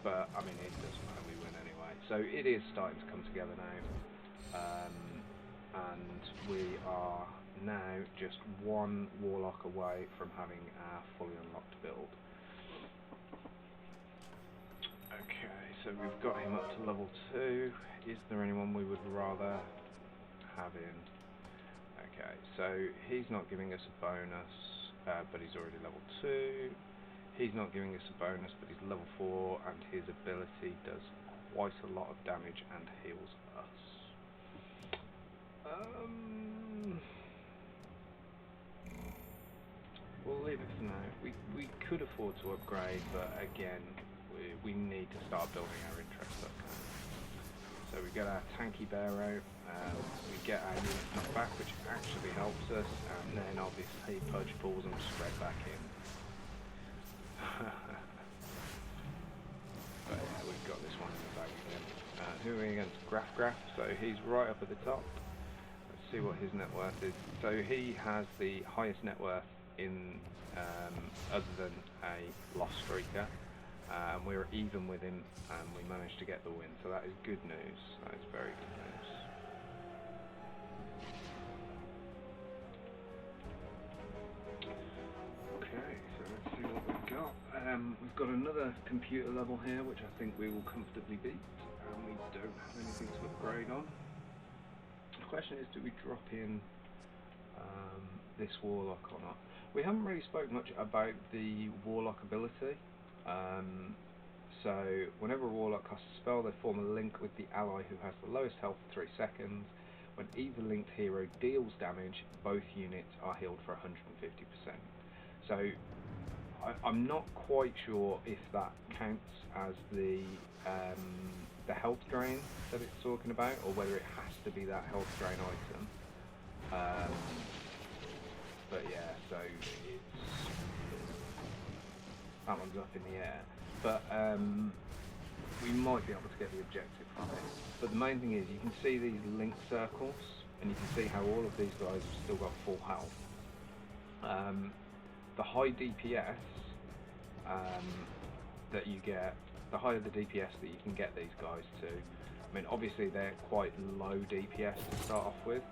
But I mean, it doesn't matter, we win anyway. So it is starting to come together now. And we are now just one warlock away from having our fully unlocked build. Okay, so we've got him up to level 2. Is there anyone we would rather have in? Okay, so he's not giving us a bonus, but he's already level 2. He's not giving us a bonus, but he's level 4, and his ability does quite a lot of damage and heals us. We'll leave it for now. We could afford to upgrade, but again, we need to start building our interest up now. So we get our tanky bear out, we get our units knocked back, which actually helps us, and then obviously Pudge pulls them straight back in. But yeah, we've got this one in the bag again. Who are we against? Graf, so he's right up at the top. Let's see what his net worth is. So he has the highest net worth in, other than a lost streaker. And we're even with him, and we managed to get the win, so that is good news. That is very good news. Okay, so let's see what we've got. We've got another computer level here, which I think we will comfortably beat, and we don't have anything to upgrade on. The question is, do we drop in this warlock or not? We haven't really spoke much about the warlock ability. So whenever a warlock casts a spell, they form a link with the ally who has the lowest health for 3 seconds. When either linked hero deals damage, both units are healed for 150%. So I'm not quite sure if that counts as the health drain that it's talking about, or whether it has to be that health drain item. But yeah, so that one's up in the air. But we might be able to get the objective from it. But the main thing is, you can see these link circles, and you can see how all of these guys have still got full health. The high DPS that you get, the higher the DPS that you can get these guys to. I mean, obviously they're quite low DPS to start off with.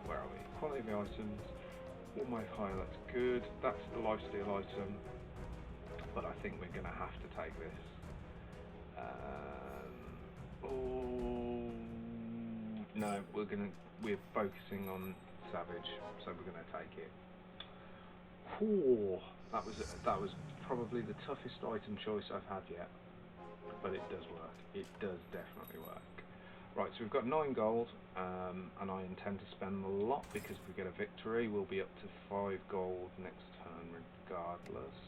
Where are we? Quality of the items. Almost high, that's good. That's the lifesteal item. But I think we're going to have to take this. Oh no, we're focusing on Savage, so we're going to take it. Oh, that was probably the toughest item choice I've had yet, but it does work. It does definitely work. Right, so we've got 9 gold, and I intend to spend a lot because if we get a victory, we'll be up to 5 gold next turn regardless.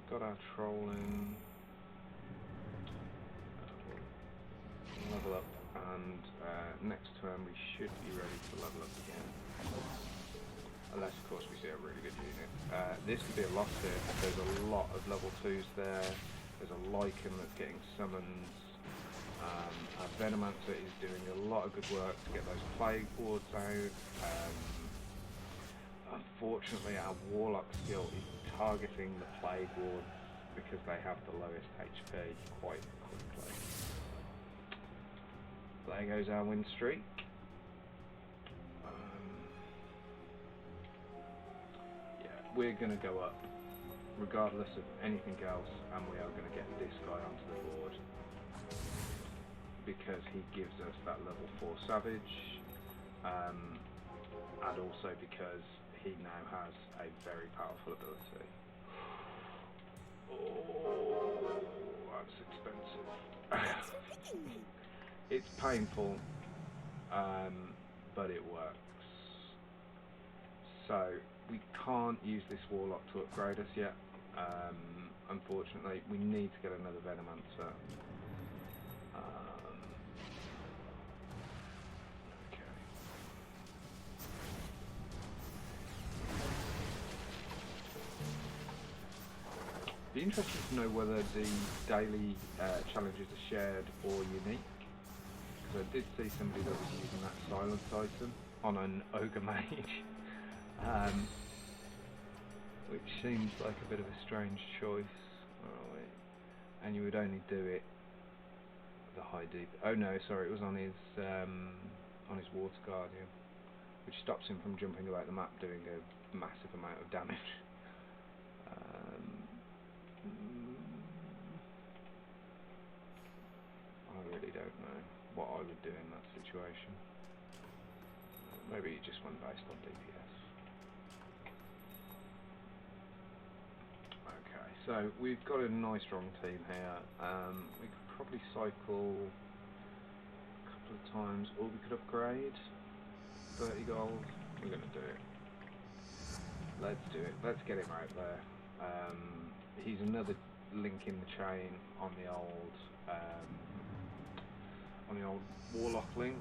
Got our troll in. Level up, and next turn we should be ready to level up again. Unless, of course, we see a really good unit. This could be a loss here. There's a lot of level 2s there. There's a Lycan that's getting summons. Our Venomancer is doing a lot of good work to get those Plague Wards out. Unfortunately, our Warlock skill is targeting the Plague Wards because they have the lowest HP quite quickly. There goes our win streak. Yeah, we're going to go up regardless of anything else, and we are going to get this guy onto the board because he gives us that level 4 Savage, and also because he now has a very powerful ability. Oh, that's expensive. It's painful, but it works. So we can't use this Warlock to upgrade us yet. Unfortunately, we need to get another Venomancer. Okay. Be interested to know whether the daily challenges are shared or unique. Because I did see somebody that was using that silence item on an Ogre Mage. Which seems like a bit of a strange choice. Alright. And you would only do it the high deep. Oh no, sorry, it was on his Water Guardian, which stops him from jumping about the map doing a massive amount of damage. I really don't know what I would do in that situation. Maybe he just went based on DPS. Okay, so we've got a nice strong team here. We could probably cycle a couple of times, or we could upgrade. 30 gold. We're going to do it. Let's do it. Let's get him out there. He's another link in the chain on the old Warlock link.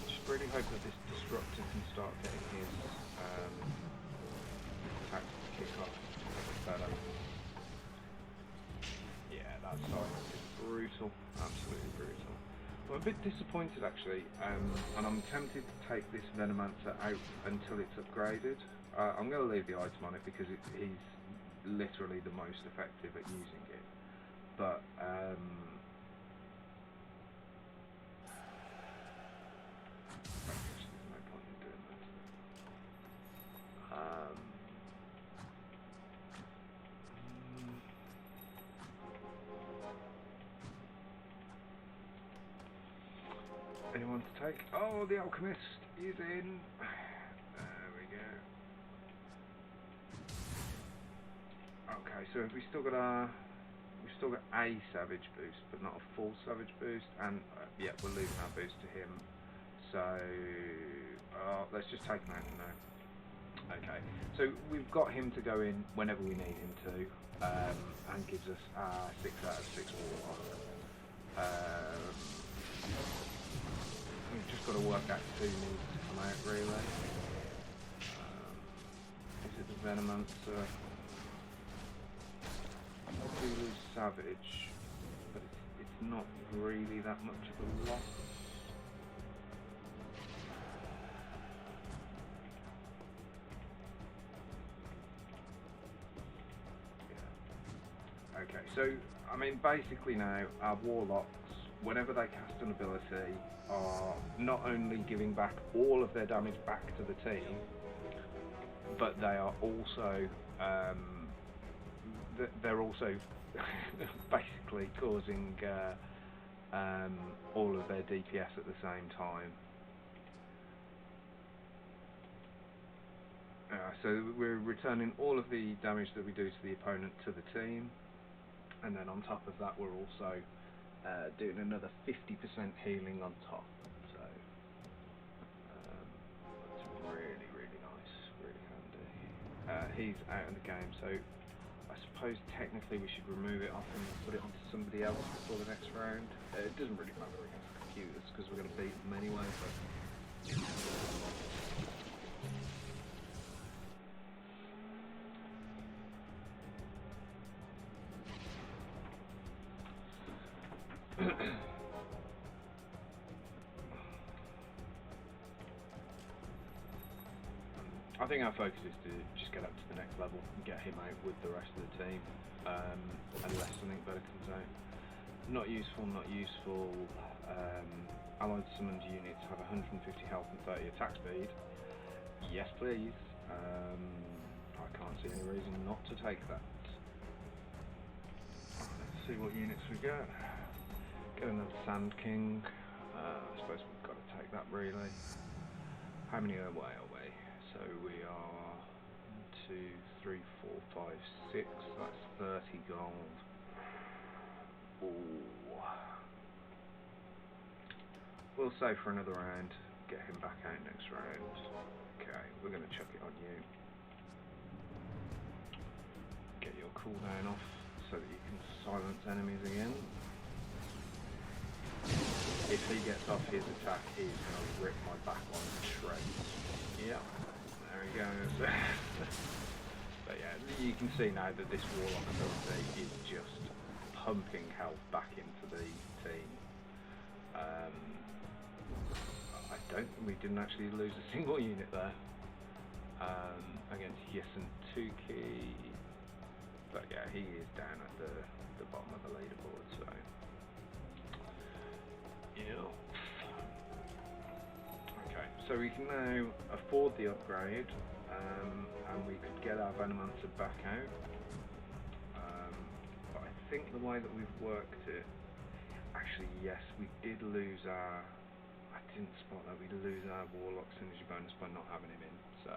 Just really hope that this Disruptor can start getting his attacks to kick off a bit better. Yeah, that silence is brutal, absolutely brutal. I'm a bit disappointed actually, and I'm tempted to take this Venomancer out until it's upgraded. I'm going to leave the item on it because he's literally the most effective at using it. But there's no point in doing that. Anyone to take? Oh, the Alchemist is in. There we go. Okay, so we've still got a Savage boost, but not a full Savage boost, and yeah, we're leaving our boost to him. So let's just take him out now. Okay, so we've got him to go in whenever we need him to, and gives us 6 out of 6 Warlock. We've just got to work out who needs to come out really. Is it the Venomancer? I do lose Savage, but it's not really that much of a loss. Yeah. Okay, so I mean basically now our Warlocks, whenever they cast an ability, are not only giving back all of their damage back to the team, but they are also they're also basically causing all of their DPS at the same time. So we're returning all of the damage that we do to the opponent to the team, and then on top of that we're also doing another 50% healing on top. So that's really, really nice, really handy. He's out of the game, so I suppose technically we should remove it off and put it onto somebody else before the next round. It doesn't really matter against computers because we're going to beat them anyway. But I think our focus is to just get up to the next level and get him out with the rest of the team, unless something better comes out. Not useful, not useful. Allied summoned units have 150 health and 30 attack speed. Yes please. I can't see any reason not to take that. Let's see what units we get. Get another Sand King. I suppose we've got to take that really. How many away are we? So we are 1, 2, 3, 4, 5, 6. That's 30 gold. Ooh. We'll save for another round. get him back out next round. Okay, we're going to chuck it on you. Get your cooldown off so that you can silence enemies again. If he gets off his attack, he's going to rip my backline to shreds. Yep, there he goes. But yeah, you can see now that this Warlock ability is just pumping health back into the team. We didn't actually lose a single unit there against Tuki. But yeah, he is down at the bottom of the leaderboard, so yeah. Okay, so we can now afford the upgrade, and we could get our Venomancer back out. But I think the way that we've worked it, actually yes, we did lose our. I didn't spot that we lose our Warlock synergy bonus by not having him in, so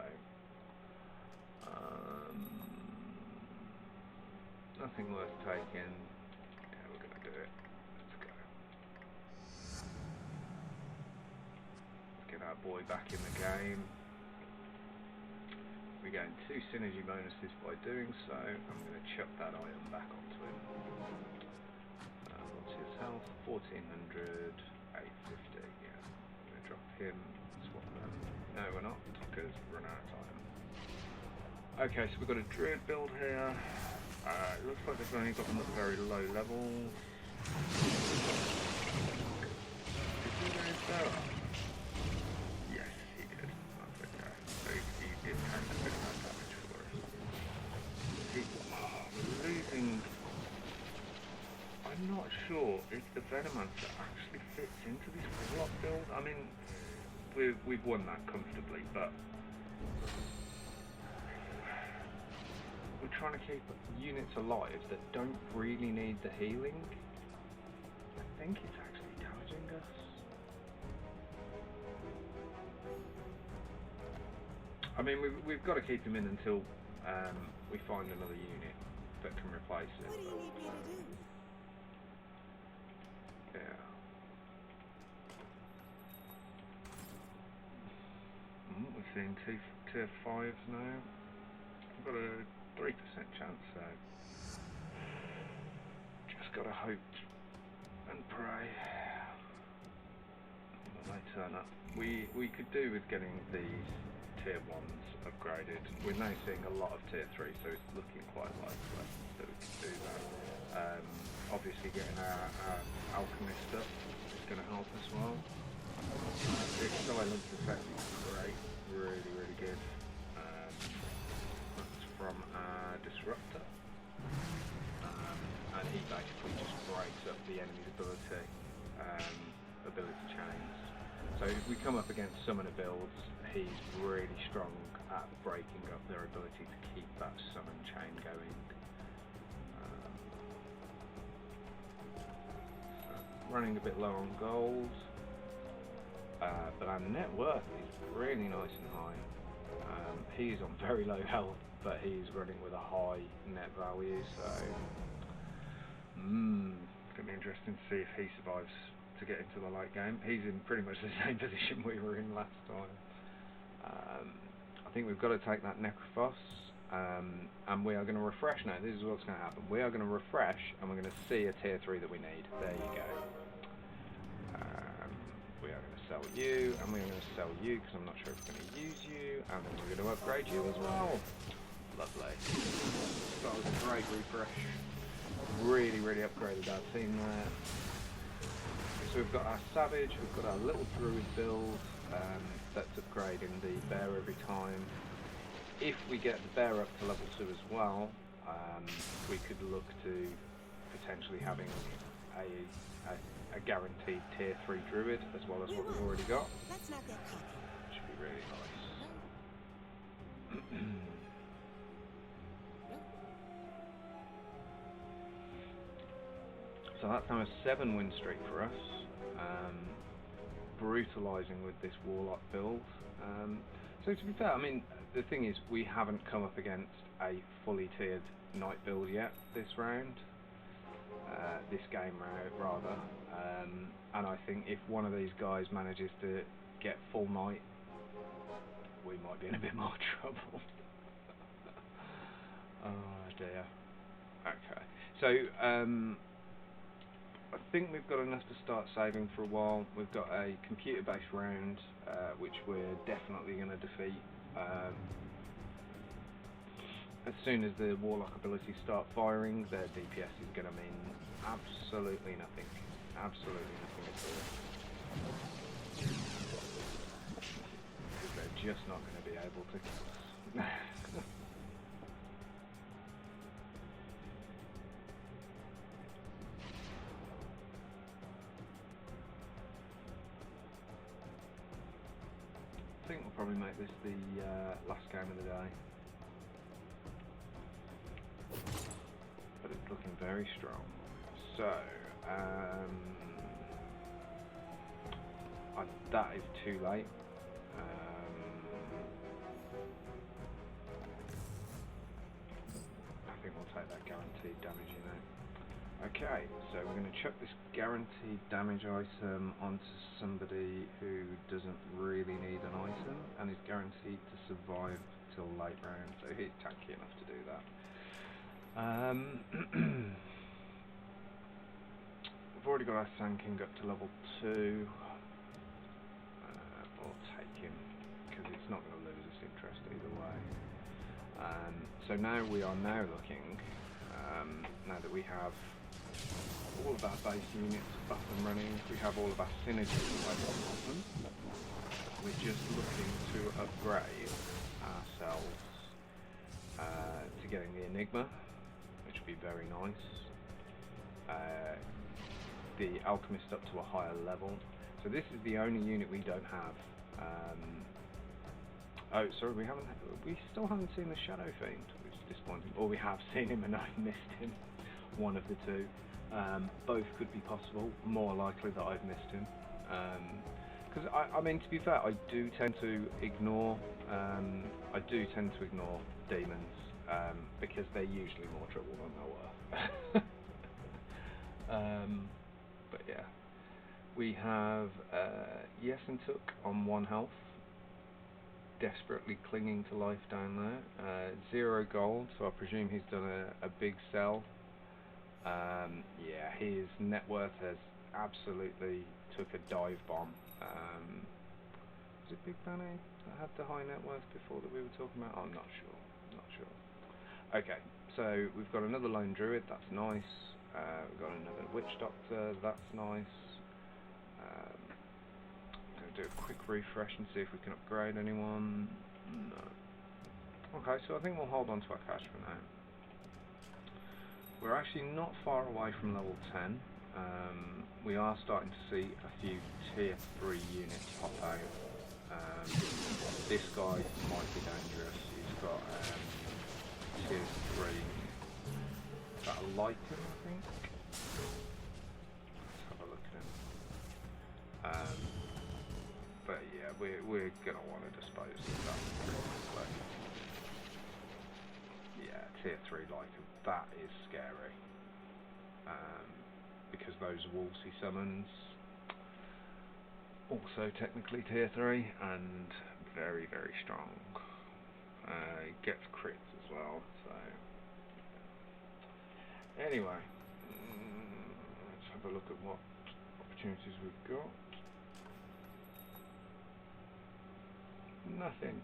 nothing worth taking. Yeah, we're gonna do it. Let's go. Let's get our boy back in the game. We gain 2 synergy bonuses by doing so. I'm gonna chuck that item back onto him. What's his health? 1400, 850. Yeah. Drop him, swap them. No, we're not, because we're run out of time. Okay, so we've got a druid build here. It looks like they've only got them at very low levels. Did he go down? Yes, he did. That's okay. So he did take a bit of that damage for us. We're losing. I'm not sure if the Venomancer actually fits into this Warlock build. I mean, we've won that comfortably, but we're trying to keep units alive that don't really need the healing. I think it's actually damaging us. I mean, we've got to keep him in until we find another unit that can replace him. What do you need me to do? Yeah. We're seeing tier 5s now. We've got a 3% chance, so just gotta hope and pray that they turn up. We could do with getting these tier 1s upgraded. We're now seeing a lot of tier 3, so it's looking quite likely that we can do that. Obviously getting our alchemist up is going to help as well. This silence effect is great, really, really good. That's from our disruptor, and he basically just breaks up the enemy's ability chains. So if we come up against summoner builds, he's really strong at breaking up their ability to keep that summon chain going. Running a bit low on gold, but our net worth is really nice and high. He's on very low health, but he's running with a high net value, so it's going to be interesting to see if he survives to get into the late game. He's in pretty much the same position we were in last time. I think we've got to take that Necrophos, and we are going to refresh now. This is what's going to happen. We are going to refresh, and we're going to see a tier 3 that we need. There you go. We are going to sell you, and we're going to sell you, because I'm not sure if we're going to use you, and then we're going to upgrade you as well. Lovely. That was a great refresh. Really, really upgraded our team there. So we've got our Savage, we've got our little Druid build, that's upgrading the Bear every time. If we get the Bear up to level 2 as well, we could look to potentially having a guaranteed tier 3 Druid as well as what we've already got. Let's not get caught. Should be really nice. So that's now a 7-win streak for us. Brutalising with this Warlock build. So to be fair, I mean, the thing is, we haven't come up against a fully tiered Knight build yet this round. This game rather. And I think if one of these guys manages to get full might, we might be in a bit more trouble. Oh dear. Okay, so I think we've got enough to start saving for a while. We've got a computer-based round, which we're definitely going to defeat. As soon as the Warlock abilities start firing, their DPS is going to mean absolutely nothing. Absolutely nothing at all. Because they're just not going to be able to kill us. I think we'll probably make this the last game of the day. But it's looking very strong. So, that is too late. I think we'll take that guaranteed damage, you know. Okay, so we're going to chuck this guaranteed damage item onto somebody who doesn't really need an item and is guaranteed to survive till late round, so he's tanky enough to do that. We've already got our Sand King up to level 2. We'll take him, because it's not going to lose us interest either way. So now we are looking, now that we have all of our base units up and running, we have all of our synergies away from them. We're just looking to upgrade ourselves to getting the Enigma, which would be very nice. The Alchemist up to a higher level. So this is the only unit we don't have. Oh, sorry, we still haven't seen the Shadow Fiend, which is disappointing. Or we have seen him and I've missed him. One of the two. Both could be possible. More likely that I've missed him. Because I mean, to be fair, I do tend to ignore demons because they're usually more trouble than they're worth. But yeah, we have Yesentuk on 1 health, desperately clinging to life down there. 0 gold, so I presume he's done a big sell. Yeah, his net worth has absolutely took a dive bomb. Was it Big Benny that had the high net worth before that we were talking about? I'm not sure. Okay, so we've got another Lone Druid, that's nice. We've got another Witch Doctor, that's nice. Going to do a quick refresh and see if we can upgrade anyone. No. Okay, so I think we'll hold on to our cash for now. We're actually not far away from level 10. We are starting to see a few tier 3 units pop out. This guy might be dangerous. He's got tier 3. Is that a Lycan, I think? Let's have a look at him. But yeah, we're gonna want to dispose of that. Yeah, tier 3 Lycan. That is scary. Because those wolves he summons, also technically tier 3 and very, very strong. He gets crits as well, so anyway, let's have a look at what opportunities we've got. Nothing.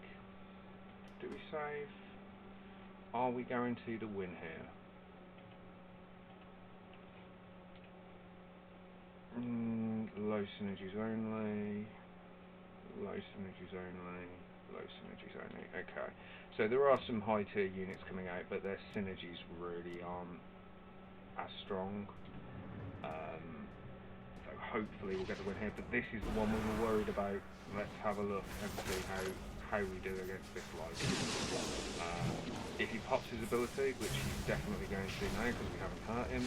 Do we save? Are we guaranteed a win here? Low synergies only. Low synergies only. Low synergies only. Okay. So there are some high tier units coming out, but their synergies really aren't as strong. So hopefully we'll get the win here. But this is the one we were worried about. Let's have a look and see how we do against this Lycan. If he pops his ability, which he's definitely going to now because we haven't hurt him.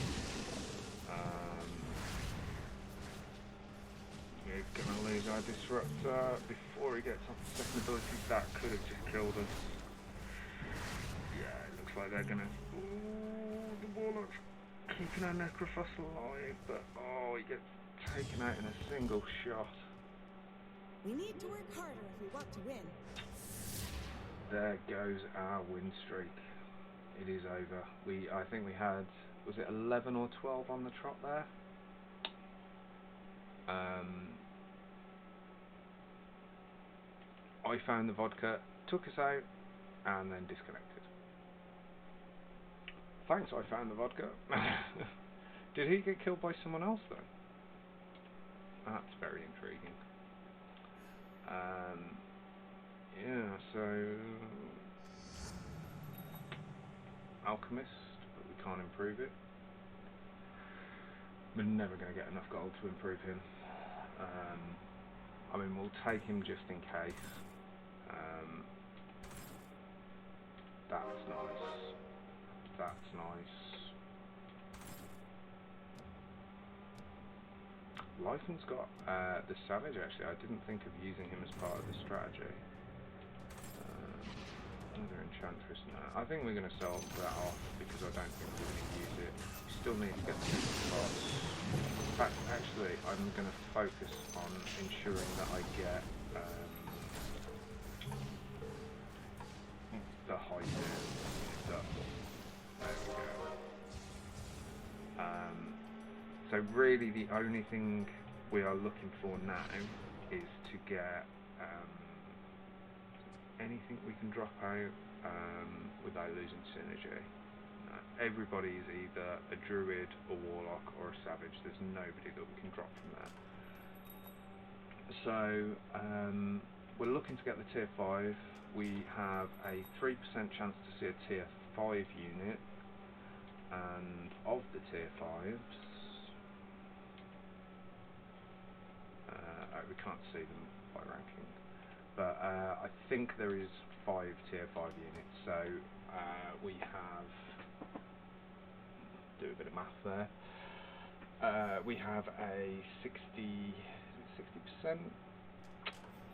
We're going to lose our Disruptor before he gets off the second ability. That could have just killed us. Yeah, it looks like they're going to... Ooh, the Warlock's keeping our Necrophos alive, but oh, he gets taken out in a single shot. We need to work harder if we want to win. There goes our win streak. It is over. I think we had, was it 11 or 12 on the trot there? I found the vodka, took us out, and then disconnected. Thanks, I found the vodka. Did he get killed by someone else though? That's very intriguing. Yeah, so Alchemist, but we can't improve it. We're never going to get enough gold to improve him. I mean, we'll take him just in case. That's nice. That's nice. Lycan's got the Savage actually. I didn't think of using him as part of the strategy. Another Enchantress now. I think we're going to sell that off because I don't think we're going to use it. We still need to get the spots. In fact, actually, I'm going to focus on ensuring that I get the height up. There we go. So really the only thing we are looking for now is to get anything we can drop out without losing synergy. Everybody is either a druid, a warlock or a savage. There's nobody that we can drop from there. So we're looking to get the tier 5. We have a 3% chance to see a tier 5 unit, and of the tier 5s, we can't see them by ranking, but I think there is 5 tier 5 units, so we have, do a bit of math there, we have a 60%?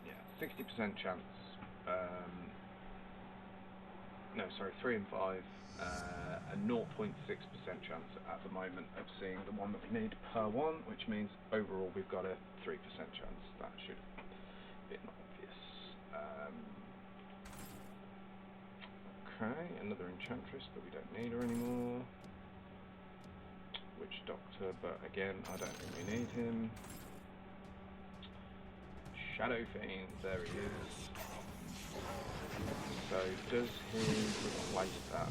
Yeah, 60% chance, no sorry, 3 and 5, a 0.6% chance at the moment of seeing the one that we need per one, which means overall we've got a 3% chance. That should be obvious. Okay, another Enchantress, but we don't need her anymore. Witch Doctor, but again, I don't think we need him. Shadow Fiend, there he is. So, does he replace that?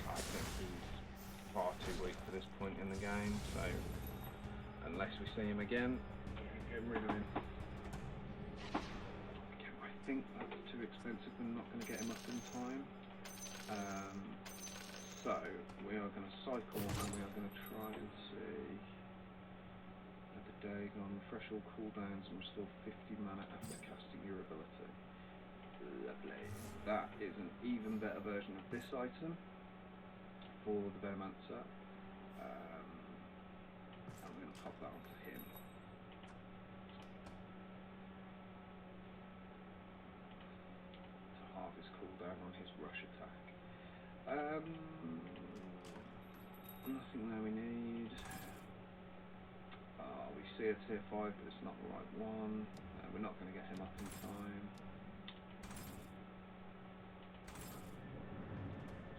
I think he's far too weak for this point in the game, so unless we see him again, we can get rid of him. Okay, I think that's too expensive, we're not going to get him up in time. So, we are going to cycle and we are going to try and see another Dagon, refresh all cooldowns and restore 50 mana after casting your ability. Lovely. That is an even better version of this item for the Venomancer. I'm going to pop that onto him. To halve his cooldown on his rush attack. Nothing there we need. We see a tier 5, but it's not the right one. We're not going to get him up in time.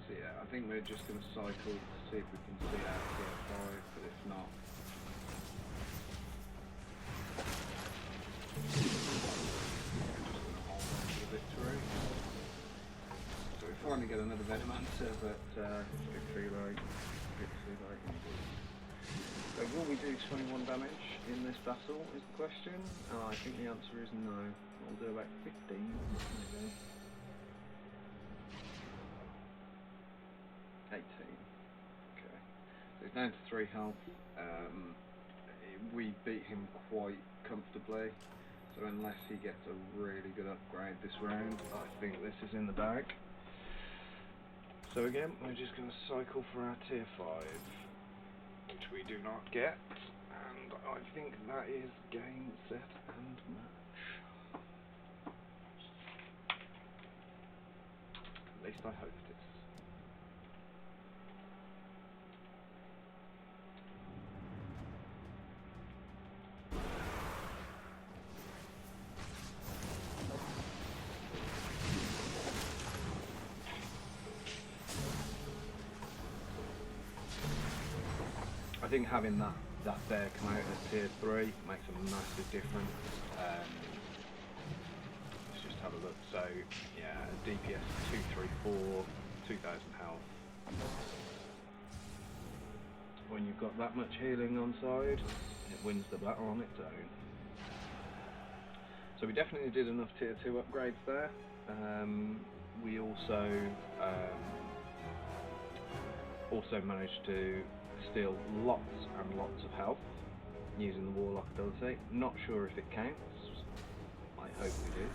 So yeah, I think we're just going to cycle to see if we can see out tier 5, but if not, we're just going to hold on to the victory. So we finally get another Venomancer, but it's a bit too late. Indeed. So will we do 21 damage in this battle is the question, and I think the answer is no. We'll do about 15 maybe. 18. Okay. So he's down to 3 health. We beat him quite comfortably, so unless he gets a really good upgrade this round, I think this is in the bag. So again, we're just going to cycle for our tier 5, which we do not get, and I think that is game, set and match. At least I hope it is. I think having that there come out at tier 3 makes a massive difference. Let's just have a look. So yeah, DPS 234, 2000 health. When you've got that much healing on side, it wins the battle on its own. So we definitely did enough tier 2 upgrades there. We also managed to steal lots and lots of health using the Warlock ability. Not sure if it counts. I hope we do.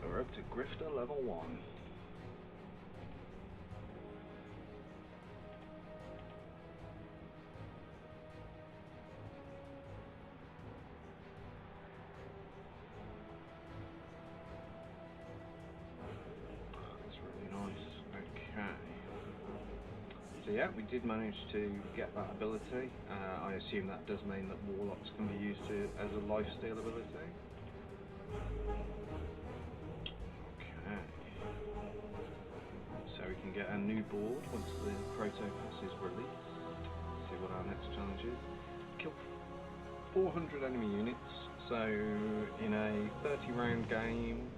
So we're up to Grifter level 1. So yeah, we did manage to get that ability. I assume that does mean that Warlocks can be used as a lifesteal ability. Okay. So we can get a new board once the Proto Pass is released. See what our next challenge is. Kill 400 enemy units. So in a 30 round game,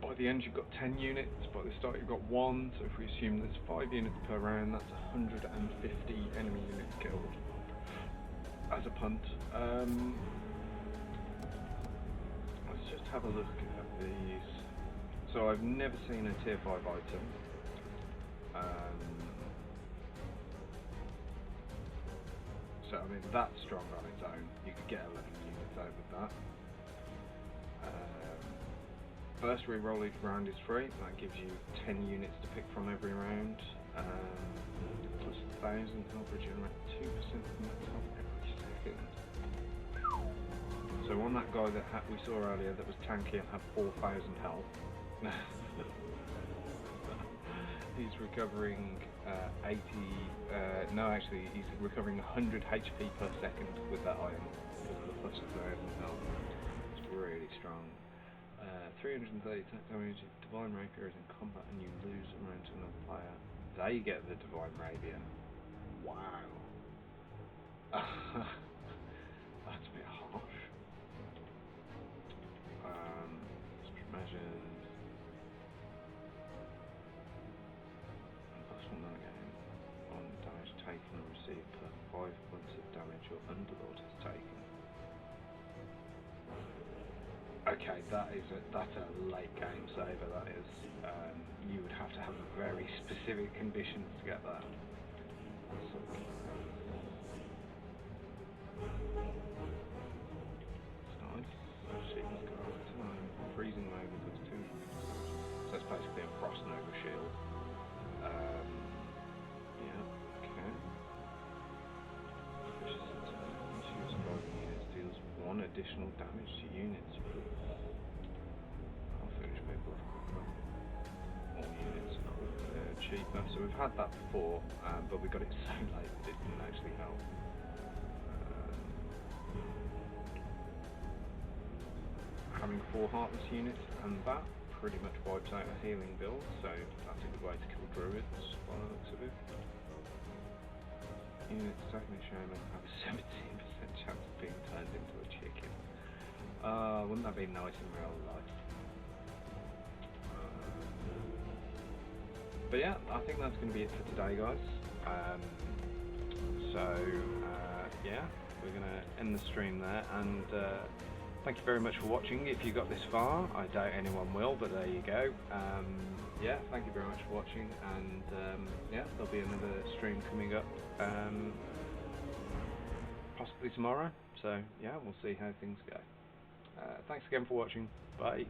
by the end you've got 10 units, by the start you've got 1, so if we assume there's 5 units per round, that's 150 enemy units killed as a punt. Let's just have a look at these. So I've never seen a tier 5 item. So I mean, that's strong on its own. You could get 11 units out with that. First reroll each round is free. That gives you 10 units to pick from every round. Plus 1,000 health regenerate 2% of max health every second. So on that guy that we saw earlier that was tanky and had 4,000 health, he's recovering 80. No, actually, he's recovering 100 HP per second with that item because of the plus 1,000 health. It's really strong. 330 attack damage if Divine Rapier is in combat and you lose a round to another player. They get the Divine Rapier. Wow. That's a bit harsh. Special measures. Plus 1 game on damage taken or received per 5 points of damage your Underlord has taken. Okay, that's a late game saver, that is. You would have to have very specific conditions to get that. It's nice. She's got time. Freezing Nova does 2. So it's basically a Frost Nova shield. Yeah, okay. Issues involving units deals 1 additional damage to units. Cheaper. So we've had that before, but we got it so late that it didn't actually help. Having 4 Heartless units and that pretty much wipes out a healing build, so that's a good way to kill druids by the looks of it. Units attacking a shaman have a 17% chance of being turned into a chicken. Wouldn't that be nice in real life? But yeah, I think that's going to be it for today, guys. Yeah, we're going to end the stream there, and thank you very much for watching. If you got this far, I doubt anyone will, but there you go. Yeah, thank you very much for watching, and yeah, there'll be another stream coming up, possibly tomorrow. So yeah, we'll see how things go. Thanks again for watching. Bye.